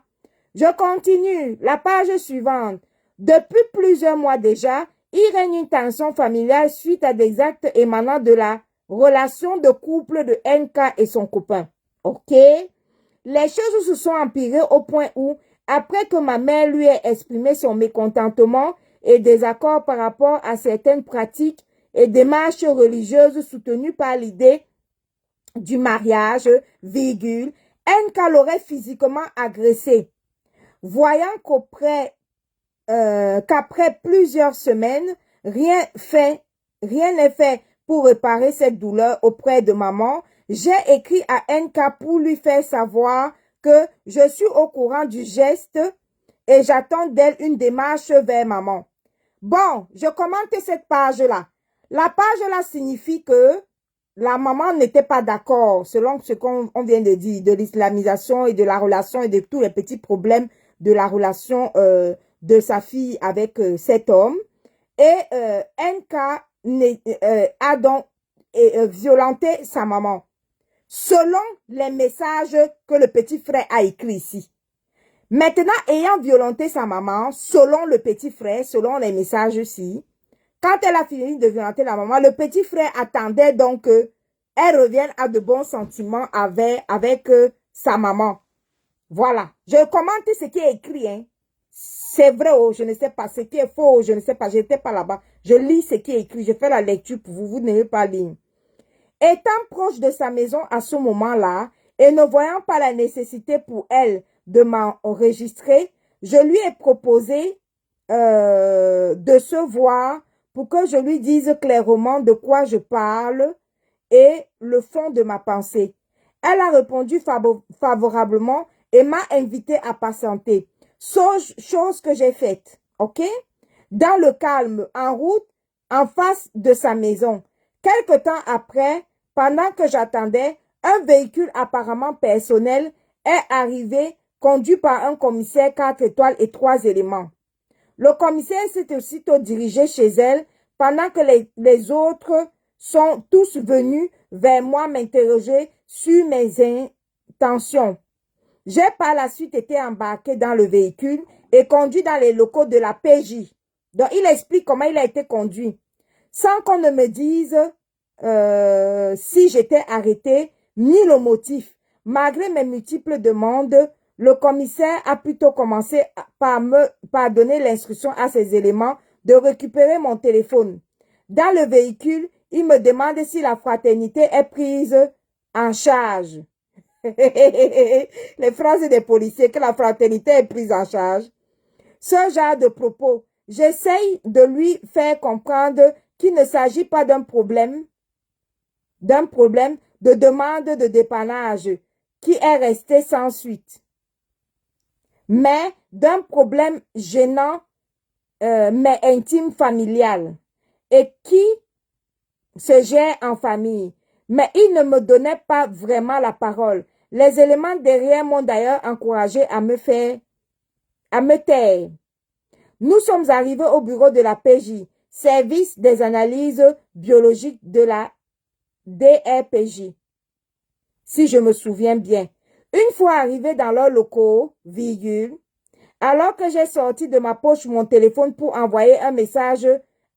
Je continue. La page suivante. Depuis plusieurs mois déjà, il règne une tension familiale suite à des actes émanant de la relation de couple de NK et son copain. Ok? Les choses se sont empirées au point où, après que ma mère lui ait exprimé son mécontentement et désaccord par rapport à certaines pratiques et démarches religieuses soutenues par l'idée du mariage, NK l'aurait physiquement agressé. Voyant qu'après plusieurs semaines, rien n'est fait pour réparer cette douleur auprès de maman, j'ai écrit à NK pour lui faire savoir que je suis au courant du geste et j'attends d'elle une démarche vers maman. Bon, je commente cette page-là. La page-là signifie que la maman n'était pas d'accord, selon ce qu'on vient de dire, de l'islamisation et de la relation et de tous les petits problèmes de la relation de sa fille avec cet homme. Et NK a donc violenté sa maman. selon les messages que le petit frère a écrits ici. Maintenant, ayant violenté sa maman, selon le petit frère, selon les messages-ci, quand elle a fini de violenter la maman, le petit frère attendait donc qu'elle revienne à de bons sentiments avec sa maman. Voilà. Je commente ce qui est écrit. Hein. C'est vrai, oh, je ne sais pas. Ce qui est faux, je ne sais pas. Je n'étais pas là-bas. Je lis ce qui est écrit. Je fais la lecture pour vous. Vous n'avez pas lire. Étant proche de sa maison à ce moment-là et ne voyant pas la nécessité pour elle de m'enregistrer, je lui ai proposé de se voir pour que je lui dise clairement de quoi je parle et le fond de ma pensée. Elle a répondu favorablement et m'a invité à patienter. Chose que j'ai faite, ok? Dans le calme, en route, en face de sa maison. Quelque temps après, pendant que j'attendais, un véhicule apparemment personnel est arrivé, conduit par un commissaire 4 étoiles et 3 éléments. Le commissaire s'est aussitôt dirigé chez elle pendant que les autres sont tous venus vers moi m'interroger sur mes intentions. J'ai par la suite été embarqué dans le véhicule et conduit dans les locaux de la PJ. Donc, il explique comment il a été conduit. Sans qu'on ne me dise si j'étais arrêté, ni le motif. Malgré mes multiples demandes, le commissaire a plutôt commencé par donner l'instruction à ses éléments de récupérer mon téléphone. Dans le véhicule, il me demande si la fraternité est prise en charge. Les phrases des policiers, que la fraternité est prise en charge. Ce genre de propos, j'essaye de lui faire comprendre qu'il ne s'agit pas d'un problème de demande de dépannage qui est resté sans suite, mais d'un problème gênant, mais intime familial et qui se gère en famille. Mais il ne me donnait pas vraiment la parole. Les éléments derrière m'ont d'ailleurs encouragé à me taire. Nous sommes arrivés au bureau de la PJ, service des analyses biologiques de la DRPJ, si je me souviens bien. Une fois arrivé dans leurs locaux, virgule, alors que j'ai sorti de ma poche mon téléphone pour envoyer un message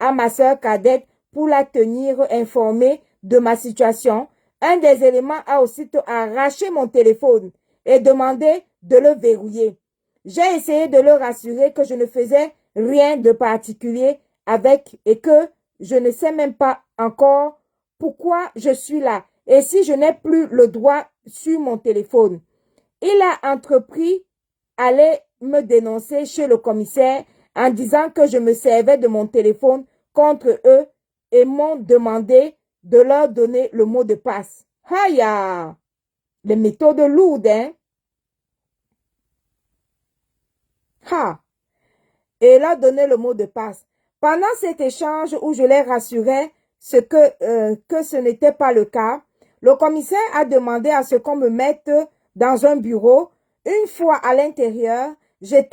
à ma sœur cadette pour la tenir informée de ma situation, un des éléments a aussitôt arraché mon téléphone et demandé de le verrouiller. J'ai essayé de le rassurer que je ne faisais rien de particulier avec et que je ne sais même pas encore pourquoi je suis là et si je n'ai plus le droit sur mon téléphone. Il a entrepris d'aller me dénoncer chez le commissaire en disant que je me servais de mon téléphone contre eux et m'ont demandé de leur donner le mot de passe. Aïe! Les méthodes lourdes, hein? Ha! Et leur donner le mot de passe. Pendant cet échange où je les rassurais que ce n'était pas le cas, le commissaire a demandé à ce qu'on me mette dans un bureau. Une fois à l'intérieur, j'ai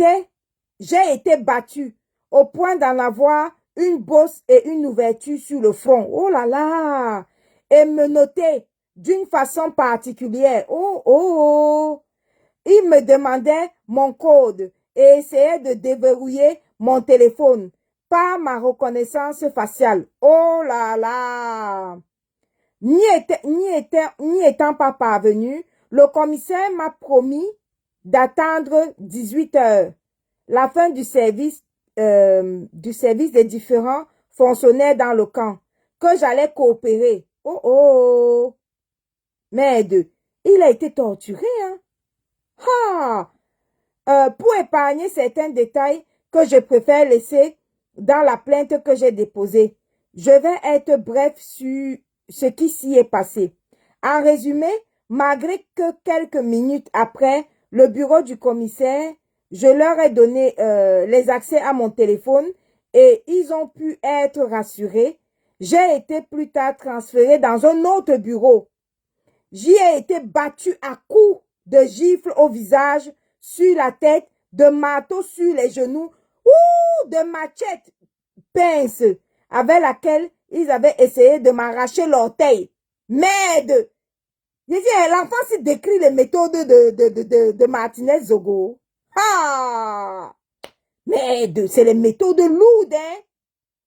été battue au point d'en avoir une bosse et une ouverture sur le front. Oh là là! Et me noter d'une façon particulière. Oh, oh, oh! Il me demandait mon code et essayait de déverrouiller mon téléphone par ma reconnaissance faciale. Oh là là! N'y étant pas parvenu, le commissaire m'a promis d'attendre 18 heures, la fin du service des différents fonctionnaires dans le camp, que j'allais coopérer. Oh oh! Merde, il a été torturé, hein? Pour épargner certains détails que je préfère laisser dans la plainte que j'ai déposée, je vais être bref sur ce qui s'y est passé. En résumé, malgré que quelques minutes après le bureau du commissaire, je leur ai donné les accès à mon téléphone et ils ont pu être rassurés, j'ai été plus tard transféré dans un autre bureau. J'y ai été battu à coups de gifles au visage, sur la tête, de marteaux sur les genoux, ou de machettes pince avec laquelle ils avaient essayé de m'arracher l'orteil. Merde! Je dis, l'enfant s'y décrit les méthodes de Martinez Zogo. Ah! Mais c'est les méthodes lourdes, hein?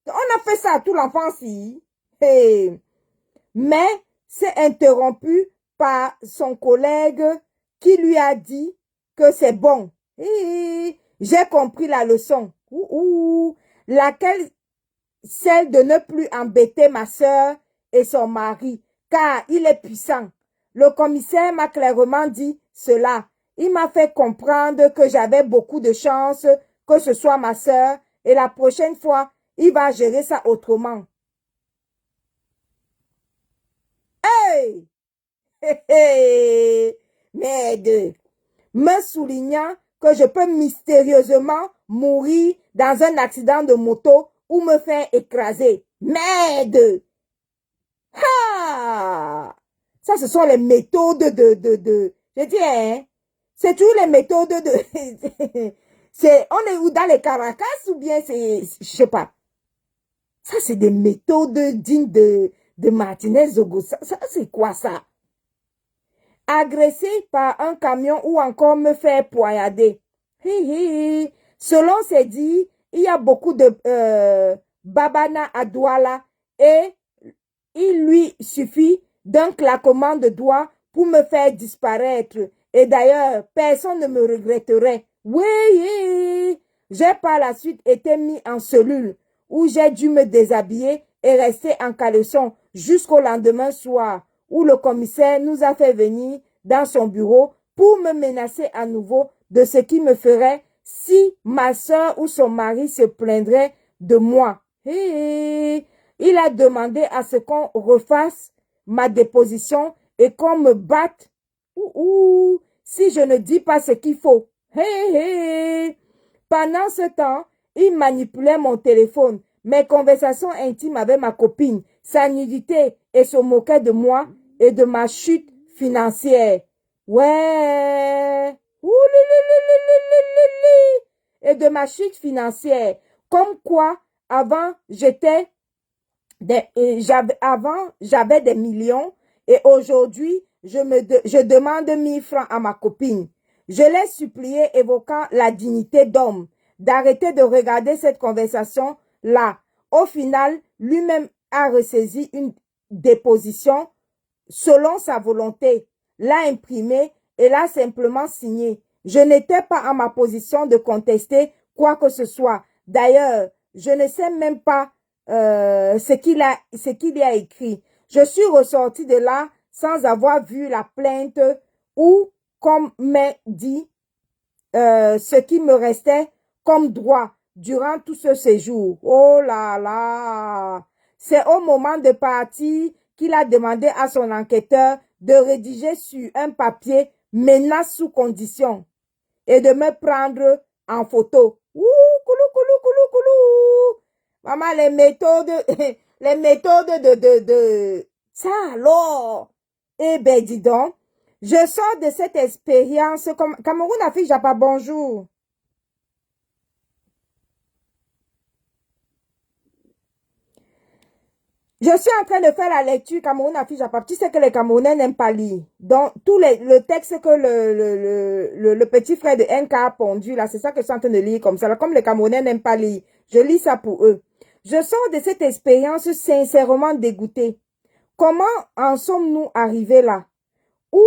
On a fait ça à toute l'enfance. Hey. Mais c'est interrompu par son collègue qui lui a dit que c'est bon. J'ai compris la leçon. Laquelle, celle de ne plus embêter ma soeur et son mari, car il est puissant. Le commissaire m'a clairement dit cela. Il m'a fait comprendre que j'avais beaucoup de chance que ce soit ma soeur et la prochaine fois, il va gérer ça autrement. Hey! Hey, hey! Merde! Me soulignant que je peux mystérieusement mourir dans un accident de moto ou me faire écraser. Merde! Ah! Ça, ce sont les méthodes je dis, hein, c'est toujours les méthodes on est où dans les Caracas ou bien je sais pas. Ça, c'est des méthodes dignes de Martinez Zogo. Ça c'est quoi ça? Agressé par un camion ou encore me faire poignarder. Selon ses dires, il y a beaucoup de babana à Douala et il lui suffit d'un claquement de doigts pour me faire disparaître. Et d'ailleurs, personne ne me regretterait. Oui, j'ai par la suite été mis en cellule où j'ai dû me déshabiller et rester en caleçon jusqu'au lendemain soir où le commissaire nous a fait venir dans son bureau pour me menacer à nouveau de ce qui me ferait si ma soeur ou son mari se plaindrait de moi. Il a demandé à ce qu'on refasse ma déposition et qu'on me batte si je ne dis pas ce qu'il faut. Pendant ce temps, il manipulait mon téléphone, mes conversations intimes avec ma copine, sa nudité et se moquait de moi et de ma chute financière. Ouais. Et de ma chute financière. Comme quoi, avant, j'avais des millions et aujourd'hui, je demande 1000 francs à ma copine. Je l'ai supplié, évoquant la dignité d'homme, d'arrêter de regarder cette conversation-là. Au final, lui-même a ressaisi une déposition selon sa volonté, l'a imprimée et l'a simplement signée. Je n'étais pas en ma position de contester quoi que ce soit. D'ailleurs, je ne sais même pas ce qu'il y a écrit. Je suis ressortie de là sans avoir vu la plainte ou, comme m'est dit, ce qui me restait comme droit durant tout ce séjour. Oh là là! C'est au moment de partir qu'il a demandé à son enquêteur de rédiger sur un papier menace sous condition et de me prendre en photo. Ouh, coulou, coulou, coulou, coulou. Maman, les méthodes, les méthodes de... Ça alors? Eh ben, dis donc, je sors de cette expérience comme... Cameroun affiche pas bonjour. Je suis en train de faire la lecture Cameroun affiche à part. Tu sais que les Camerounais n'aiment pas lire. Donc, le texte que le petit frère de NK a pondu, là, c'est ça que je suis en train de lire comme ça. Là, comme les Camerounais n'aiment pas lire, je lis ça pour eux. Je sors de cette expérience sincèrement dégoûtée. Comment en sommes-nous arrivés là? Où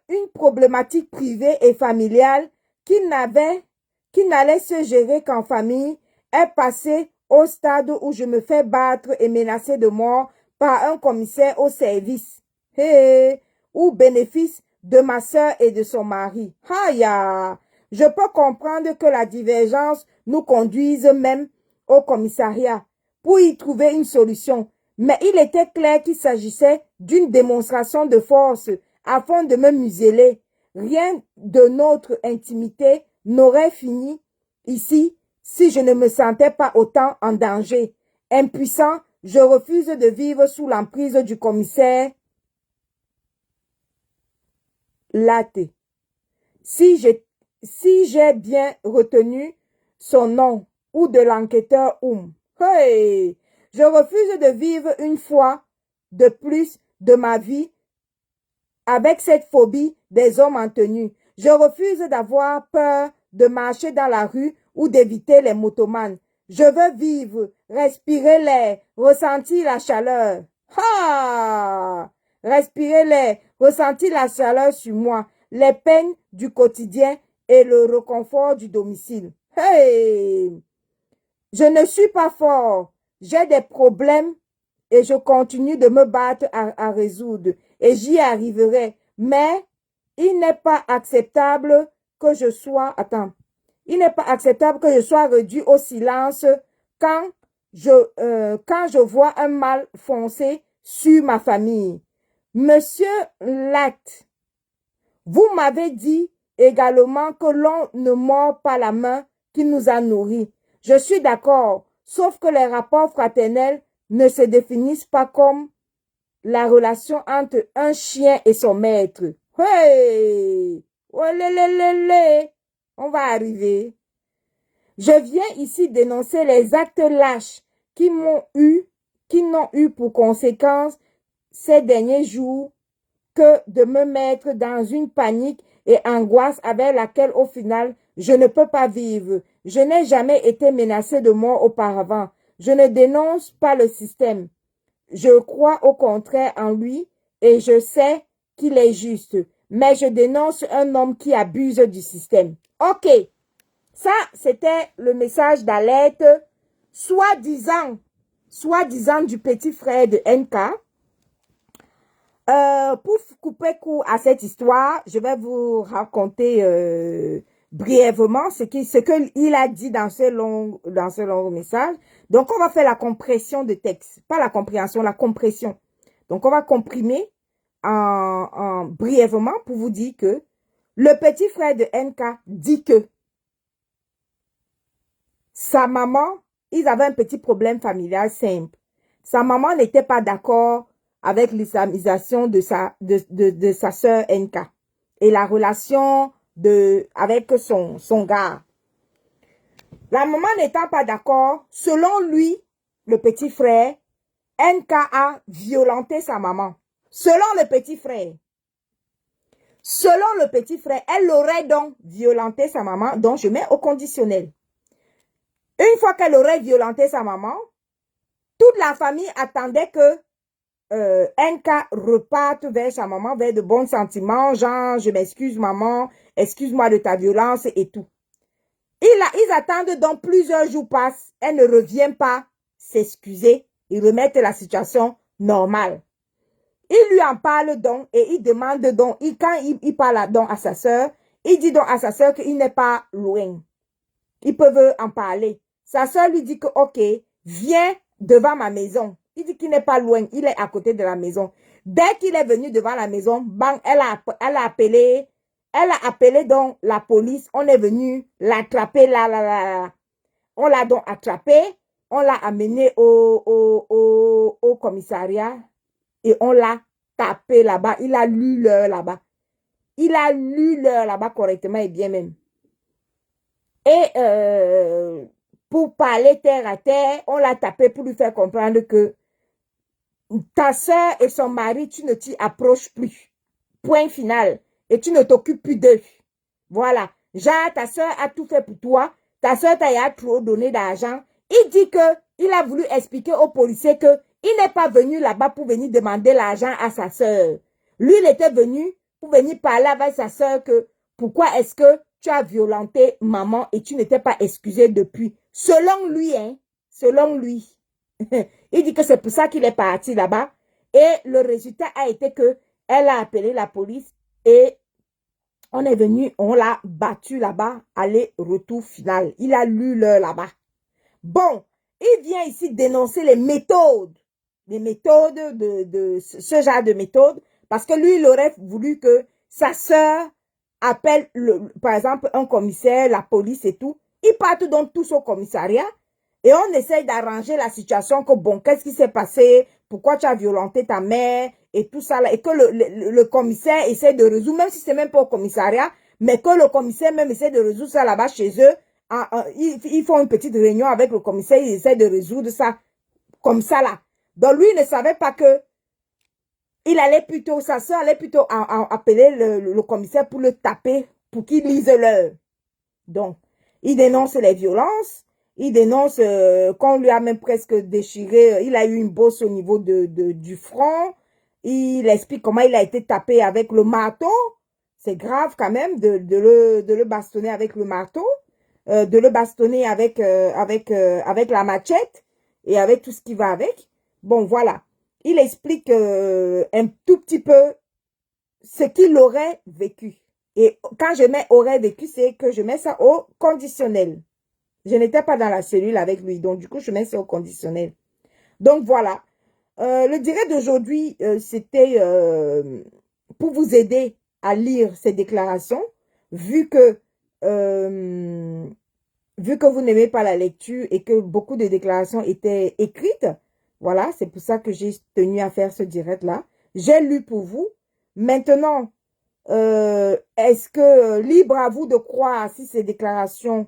une problématique privée et familiale qui n'allait se gérer qu'en famille est passée au stade où je me fais battre et menacer de mort par un commissaire au service, au bénéfice de ma soeur et de son mari. Je peux comprendre que la divergence nous conduise même au commissariat pour y trouver une solution. Mais il était clair qu'il s'agissait d'une démonstration de force afin de me museler. Rien de notre intimité n'aurait fini ici si je ne me sentais pas autant en danger. Impuissant, je refuse de vivre sous l'emprise du commissaire Laté. Si j'ai bien retenu son nom ou de l'enquêteur Hey! Je refuse de vivre une fois de plus de ma vie avec cette phobie des hommes en tenue. Je refuse d'avoir peur de marcher dans la rue ou d'éviter les motomanes. Je veux vivre, respirer l'air, ressentir la chaleur. Ah! Respirer l'air, ressentir la chaleur sur moi, les peines du quotidien et le réconfort du domicile. Hey! Je ne suis pas fort. J'ai des problèmes et je continue de me battre à résoudre. Et j'y arriverai. Mais il n'est pas acceptable que je sois... Attends. Il n'est pas acceptable que je sois réduit au silence quand je vois un mal foncer sur ma famille. Monsieur Lact, vous m'avez dit également que l'on ne mord pas la main qui nous a nourris. Je suis d'accord, sauf que les rapports fraternels ne se définissent pas comme la relation entre un chien et son maître. Hey! Olélélélé! On va arriver. Je viens ici dénoncer les actes lâches qui n'ont eu pour conséquence ces derniers jours que de me mettre dans une panique et angoisse avec laquelle au final je ne peux pas vivre. Je n'ai jamais été menacée de mort auparavant. Je ne dénonce pas le système. Je crois au contraire en lui et je sais qu'il est juste. Mais je dénonce un homme qui abuse du système. Ok, ça c'était le message d'alerte soi-disant du petit frère de NK. Pour couper court à cette histoire, je vais vous raconter brièvement ce qu'il a dit dans ce long message. Donc, on va faire la compression de texte. Pas la compréhension, la compression. Donc, on va comprimer brièvement pour vous dire que le petit frère de NK dit que sa maman, ils avaient un petit problème familial simple. Sa maman n'était pas d'accord avec l'islamisation de sa sœur NK et la relation avec son gars. La maman n'étant pas d'accord, selon lui, le petit frère, NK a violenté sa maman. Selon le petit frère. Selon le petit frère, elle aurait donc violenté sa maman, donc je mets au conditionnel. Une fois qu'elle aurait violenté sa maman, toute la famille attendait que NK reparte vers sa maman, vers de bons sentiments, genre, je m'excuse maman, excuse-moi de ta violence et tout. Ils attendent donc plusieurs jours passent, elle ne revient pas s'excuser, ils remettent la situation normale. Il lui en parle donc et il demande donc, quand il parle donc à sa sœur, il dit donc à sa sœur qu'il n'est pas loin. Ils peuvent en parler. Sa sœur lui dit que, ok, viens devant ma maison. Il dit qu'il n'est pas loin, il est à côté de la maison. Dès qu'il est venu devant la maison, bang, elle a appelé donc la police. On est venu l'attraper là. On l'a donc attrapé, on l'a amené au commissariat et on l'a tapé là-bas. Il a lu l'heure là-bas. Il a lu l'heure là-bas correctement et bien même. Et pour parler terre à terre, on l'a tapé pour lui faire comprendre que ta soeur et son mari, tu ne t'y approches plus. Point final. Et tu ne t'occupes plus d'eux. Voilà. Genre, ta soeur a tout fait pour toi. Ta soeur t'a trop donné d'argent. Il dit que il a voulu expliquer aux policiers que il n'est pas venu là-bas pour venir demander l'argent à sa soeur. Lui, il était venu pour venir parler avec sa soeur que pourquoi est-ce que tu as violenté maman et tu n'étais pas excusé depuis. Selon lui, hein. Selon lui. Il dit que c'est pour ça qu'il est parti là-bas. Et le résultat a été que elle a appelé la police et on est venu, on l'a battu là-bas, aller-retour final. Il a lu l'heure là-bas. Bon, il vient ici dénoncer les méthodes de ce genre de méthode, parce que lui, il aurait voulu que sa sœur appelle, par exemple, un commissaire, la police et tout. Ils partent donc tous au commissariat et on essaye d'arranger la situation que, bon, qu'est-ce qui s'est passé? Pourquoi tu as violenté ta mère? Et tout ça là, et que le commissaire essaie de résoudre, même si c'est même pas au commissariat, mais que le commissaire même essaie de résoudre ça là-bas chez eux. Ils font une petite réunion avec le commissaire, ils essaient de résoudre ça comme ça là. Donc lui, il ne savait pas que il allait plutôt, sa soeur allait plutôt appeler le commissaire pour le taper, pour qu'il lise l'heure. Donc, il dénonce les violences, il dénonce qu'on lui a même presque déchiré, il a eu une bosse au niveau du front, il explique comment il a été tapé avec le marteau. C'est grave quand même de le bastonner avec le marteau, de le bastonner avec la machette et avec tout ce qui va avec. Bon, voilà. Il explique un tout petit peu ce qu'il aurait vécu. Et quand je mets aurait vécu, c'est que je mets ça au conditionnel. Je n'étais pas dans la cellule avec lui, donc du coup, je mets ça au conditionnel. Donc voilà. Le direct d'aujourd'hui, c'était pour vous aider à lire ces déclarations, vu que, euh, vu que vous n'aimez pas la lecture et que beaucoup de déclarations étaient écrites. Voilà, c'est pour ça que j'ai tenu à faire ce direct-là. J'ai lu pour vous. Maintenant, est-ce que libre à vous de croire si ces déclarations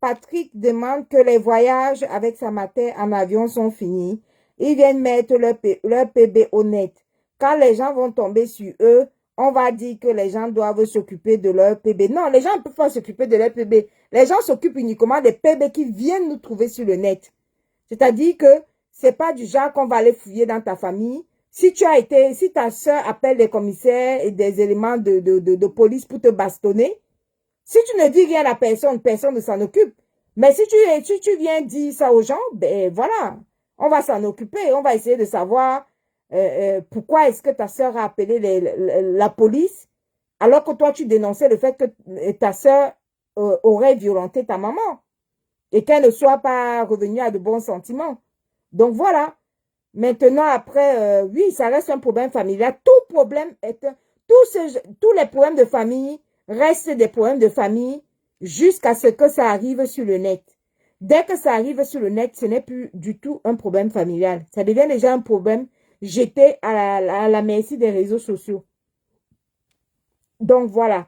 Patrick demande que les voyages avec sa mère en avion sont finis. Ils viennent mettre leur PB honnête. Quand les gens vont tomber sur eux, on va dire que les gens doivent s'occuper de leur PB. Non, les gens ne peuvent pas s'occuper de leur PB. Les gens s'occupent uniquement des PB qui viennent nous trouver sur le net. C'est-à-dire que c'est pas du genre qu'on va aller fouiller dans ta famille. Si ta soeur appelle des commissaires et des éléments de police pour te bastonner, si tu ne dis rien à personne, personne ne s'en occupe. Mais si tu viens dire ça aux gens, ben voilà, on va s'en occuper, on va essayer de savoir pourquoi est-ce que ta soeur a appelé la police alors que toi tu dénonçais le fait que ta soeur aurait violenté ta maman et qu'elle ne soit pas revenue à de bons sentiments. Donc voilà. Maintenant, après, oui, ça reste un problème familial. Tout problème est tous les problèmes de famille restent des problèmes de famille jusqu'à ce que ça arrive sur le net. Dès que ça arrive sur le net, ce n'est plus du tout un problème familial. Ça devient déjà un problème jeté à la merci des réseaux sociaux. Donc voilà.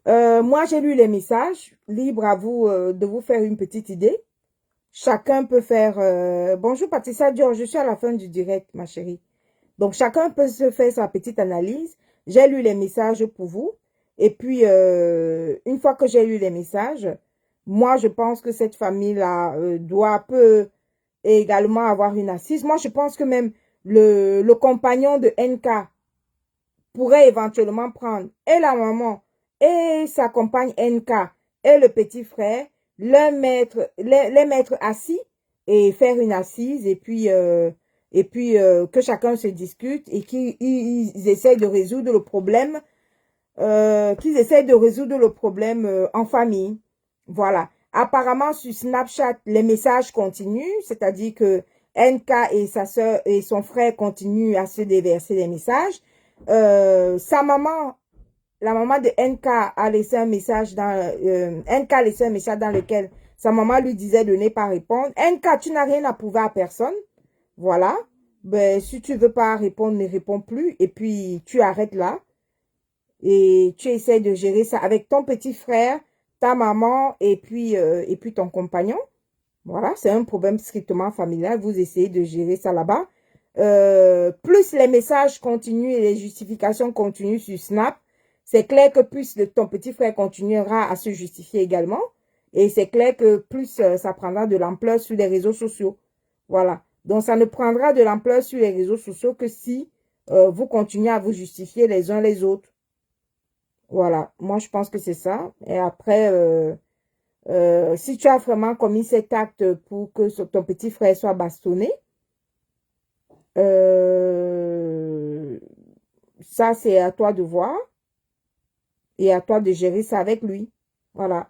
Moi, j'ai lu les messages. Libre à vous de vous faire une petite idée. Chacun peut faire... Bonjour Patricia Dior, je suis à la fin du direct, ma chérie. Donc, chacun peut se faire sa petite analyse. J'ai lu les messages pour vous. Et puis, une fois que j'ai lu les messages, moi, je pense que cette famille-là peut également avoir une assise. Moi, je pense que même le compagnon de NK pourrait éventuellement prendre et la maman et sa compagne NK et le petit frère, les mettre assis et faire une assise et puis que chacun se discute et qu'ils essayent de résoudre le problème, en famille. Voilà. Apparemment, sur Snapchat, les messages continuent, c'est-à-dire que NK et sa sœur et son frère continuent à se déverser des messages. Sa maman, la maman de NK a laissé un message NK a laissé un message dans lequel sa maman lui disait de ne pas répondre. NK, tu n'as rien à prouver à personne. Voilà. Ben, si tu veux pas répondre, ne réponds plus. Et puis, tu arrêtes là. Et tu essaies de gérer ça avec ton petit frère, ta maman et puis ton compagnon. Voilà, c'est un problème strictement familial. Vous essayez de gérer ça là-bas. Plus les messages continuent et les justifications continuent sur Snap, c'est clair que plus ton petit frère continuera à se justifier également. Et c'est clair que plus ça prendra de l'ampleur sur les réseaux sociaux. Voilà. Donc, ça ne prendra de l'ampleur sur les réseaux sociaux que si vous continuez à vous justifier les uns les autres. Voilà. Moi, je pense que c'est ça. Et après, si tu as vraiment commis cet acte pour que ton petit frère soit bastonné, euh, ça, c'est à toi de voir et à toi de gérer ça avec lui. Voilà.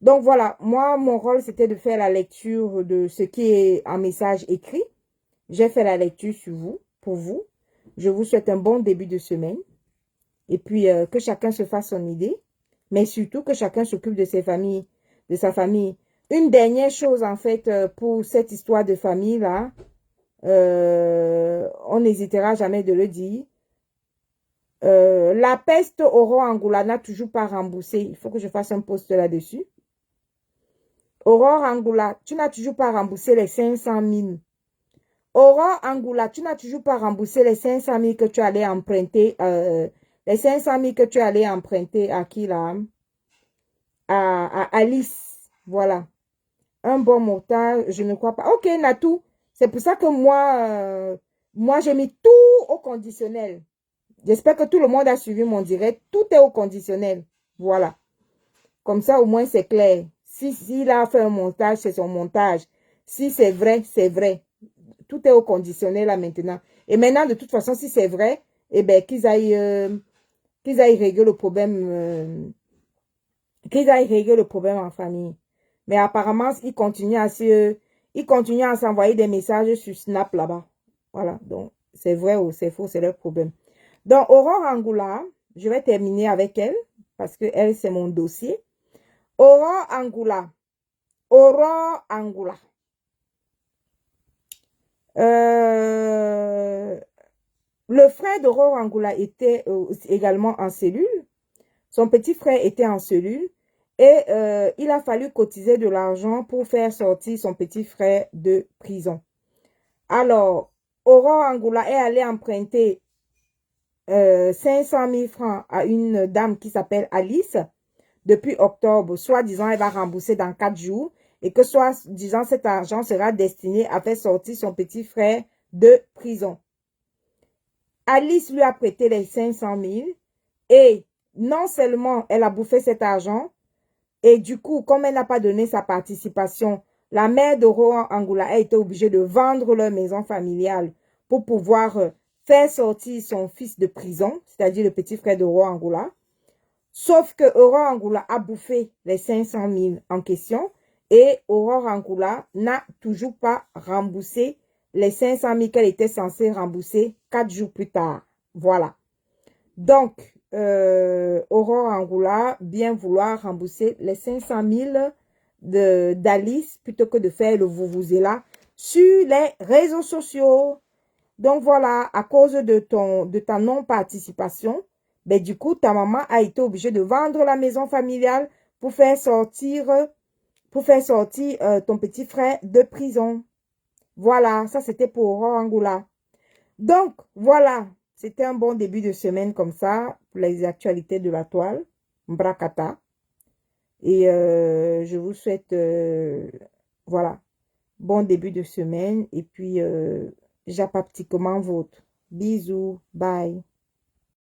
Donc, voilà. Moi, mon rôle, c'était de faire la lecture de ce qui est en message écrit. J'ai fait la lecture sur vous, pour vous. Je vous souhaite un bon début de semaine. Et puis, que chacun se fasse son idée. Mais surtout, que chacun s'occupe de ses familles, de sa famille. Une dernière chose, en fait, pour cette histoire de famille-là, on n'hésitera jamais de le dire. La peste Aurore Angoula n'a toujours pas remboursé. Il faut que je fasse un post là-dessus. Aurore Angoula, tu n'as toujours pas remboursé les 500 000. Aurore Angoula, tu n'as toujours pas remboursé les 500 000 que tu allais emprunter. Les 500 000 que tu allais emprunter à qui là? À Alice. Voilà. Un bon montage, je ne crois pas. Ok, Natou. C'est pour ça que moi j'ai mis tout au conditionnel. J'espère que tout le monde a suivi mon direct. Tout est au conditionnel. Voilà. Comme ça, au moins, c'est clair. S'il a fait un montage, c'est son montage. Si c'est vrai, c'est vrai. Tout est au conditionnel là maintenant. Et maintenant, de toute façon, si c'est vrai, eh bien, qu'ils aillent régler le problème. Qu'ils aillent régler le problème en famille. Mais apparemment, ils continuent à s'envoyer des messages sur Snap là-bas. Voilà. Donc, c'est vrai ou c'est faux, c'est leur problème. Donc, Aurore Angoula, je vais terminer avec elle parce que elle, c'est mon dossier. Aurore Angoula. Aurore Angoula. Le frère d'Aurore Angoula était également en cellule. Son petit frère était en cellule. Et il a fallu cotiser de l'argent pour faire sortir son petit frère de prison. Alors, Aurore Angoula est allée emprunter 500 000 francs à une dame qui s'appelle Alice depuis octobre. Soi-disant, elle va rembourser dans 4 jours et que soi-disant, cet argent sera destiné à faire sortir son petit frère de prison. Alice lui a prêté les 500 000 et non seulement elle a bouffé cet argent, et du coup, comme elle n'a pas donné sa participation, la mère d'Aurore Angoula a été obligée de vendre leur maison familiale pour pouvoir faire sortir son fils de prison, c'est-à-dire le petit frère d'Aurore Angoula. Sauf que Aurore Angoula a bouffé les 500 000 en question et Aurore Angoula n'a toujours pas remboursé les 500 000 qu'elle était censée rembourser 4 jours plus tard. Voilà. Donc, Aurore Angoula, bien vouloir rembourser les 500 000 d'Alice plutôt que de faire le vuvuzela sur les réseaux sociaux. Donc voilà, à cause de ta non-participation, ben, du coup, ta maman a été obligée de vendre la maison familiale pour faire sortir ton petit frère de prison. Voilà, ça c'était pour Aurore Angoula. Donc, voilà, c'était un bon début de semaine comme ça pour les actualités de la toile, Mbrakata. Et je vous souhaite, voilà, bon début de semaine et puis, japaptiquement vôtre. Bisous, bye.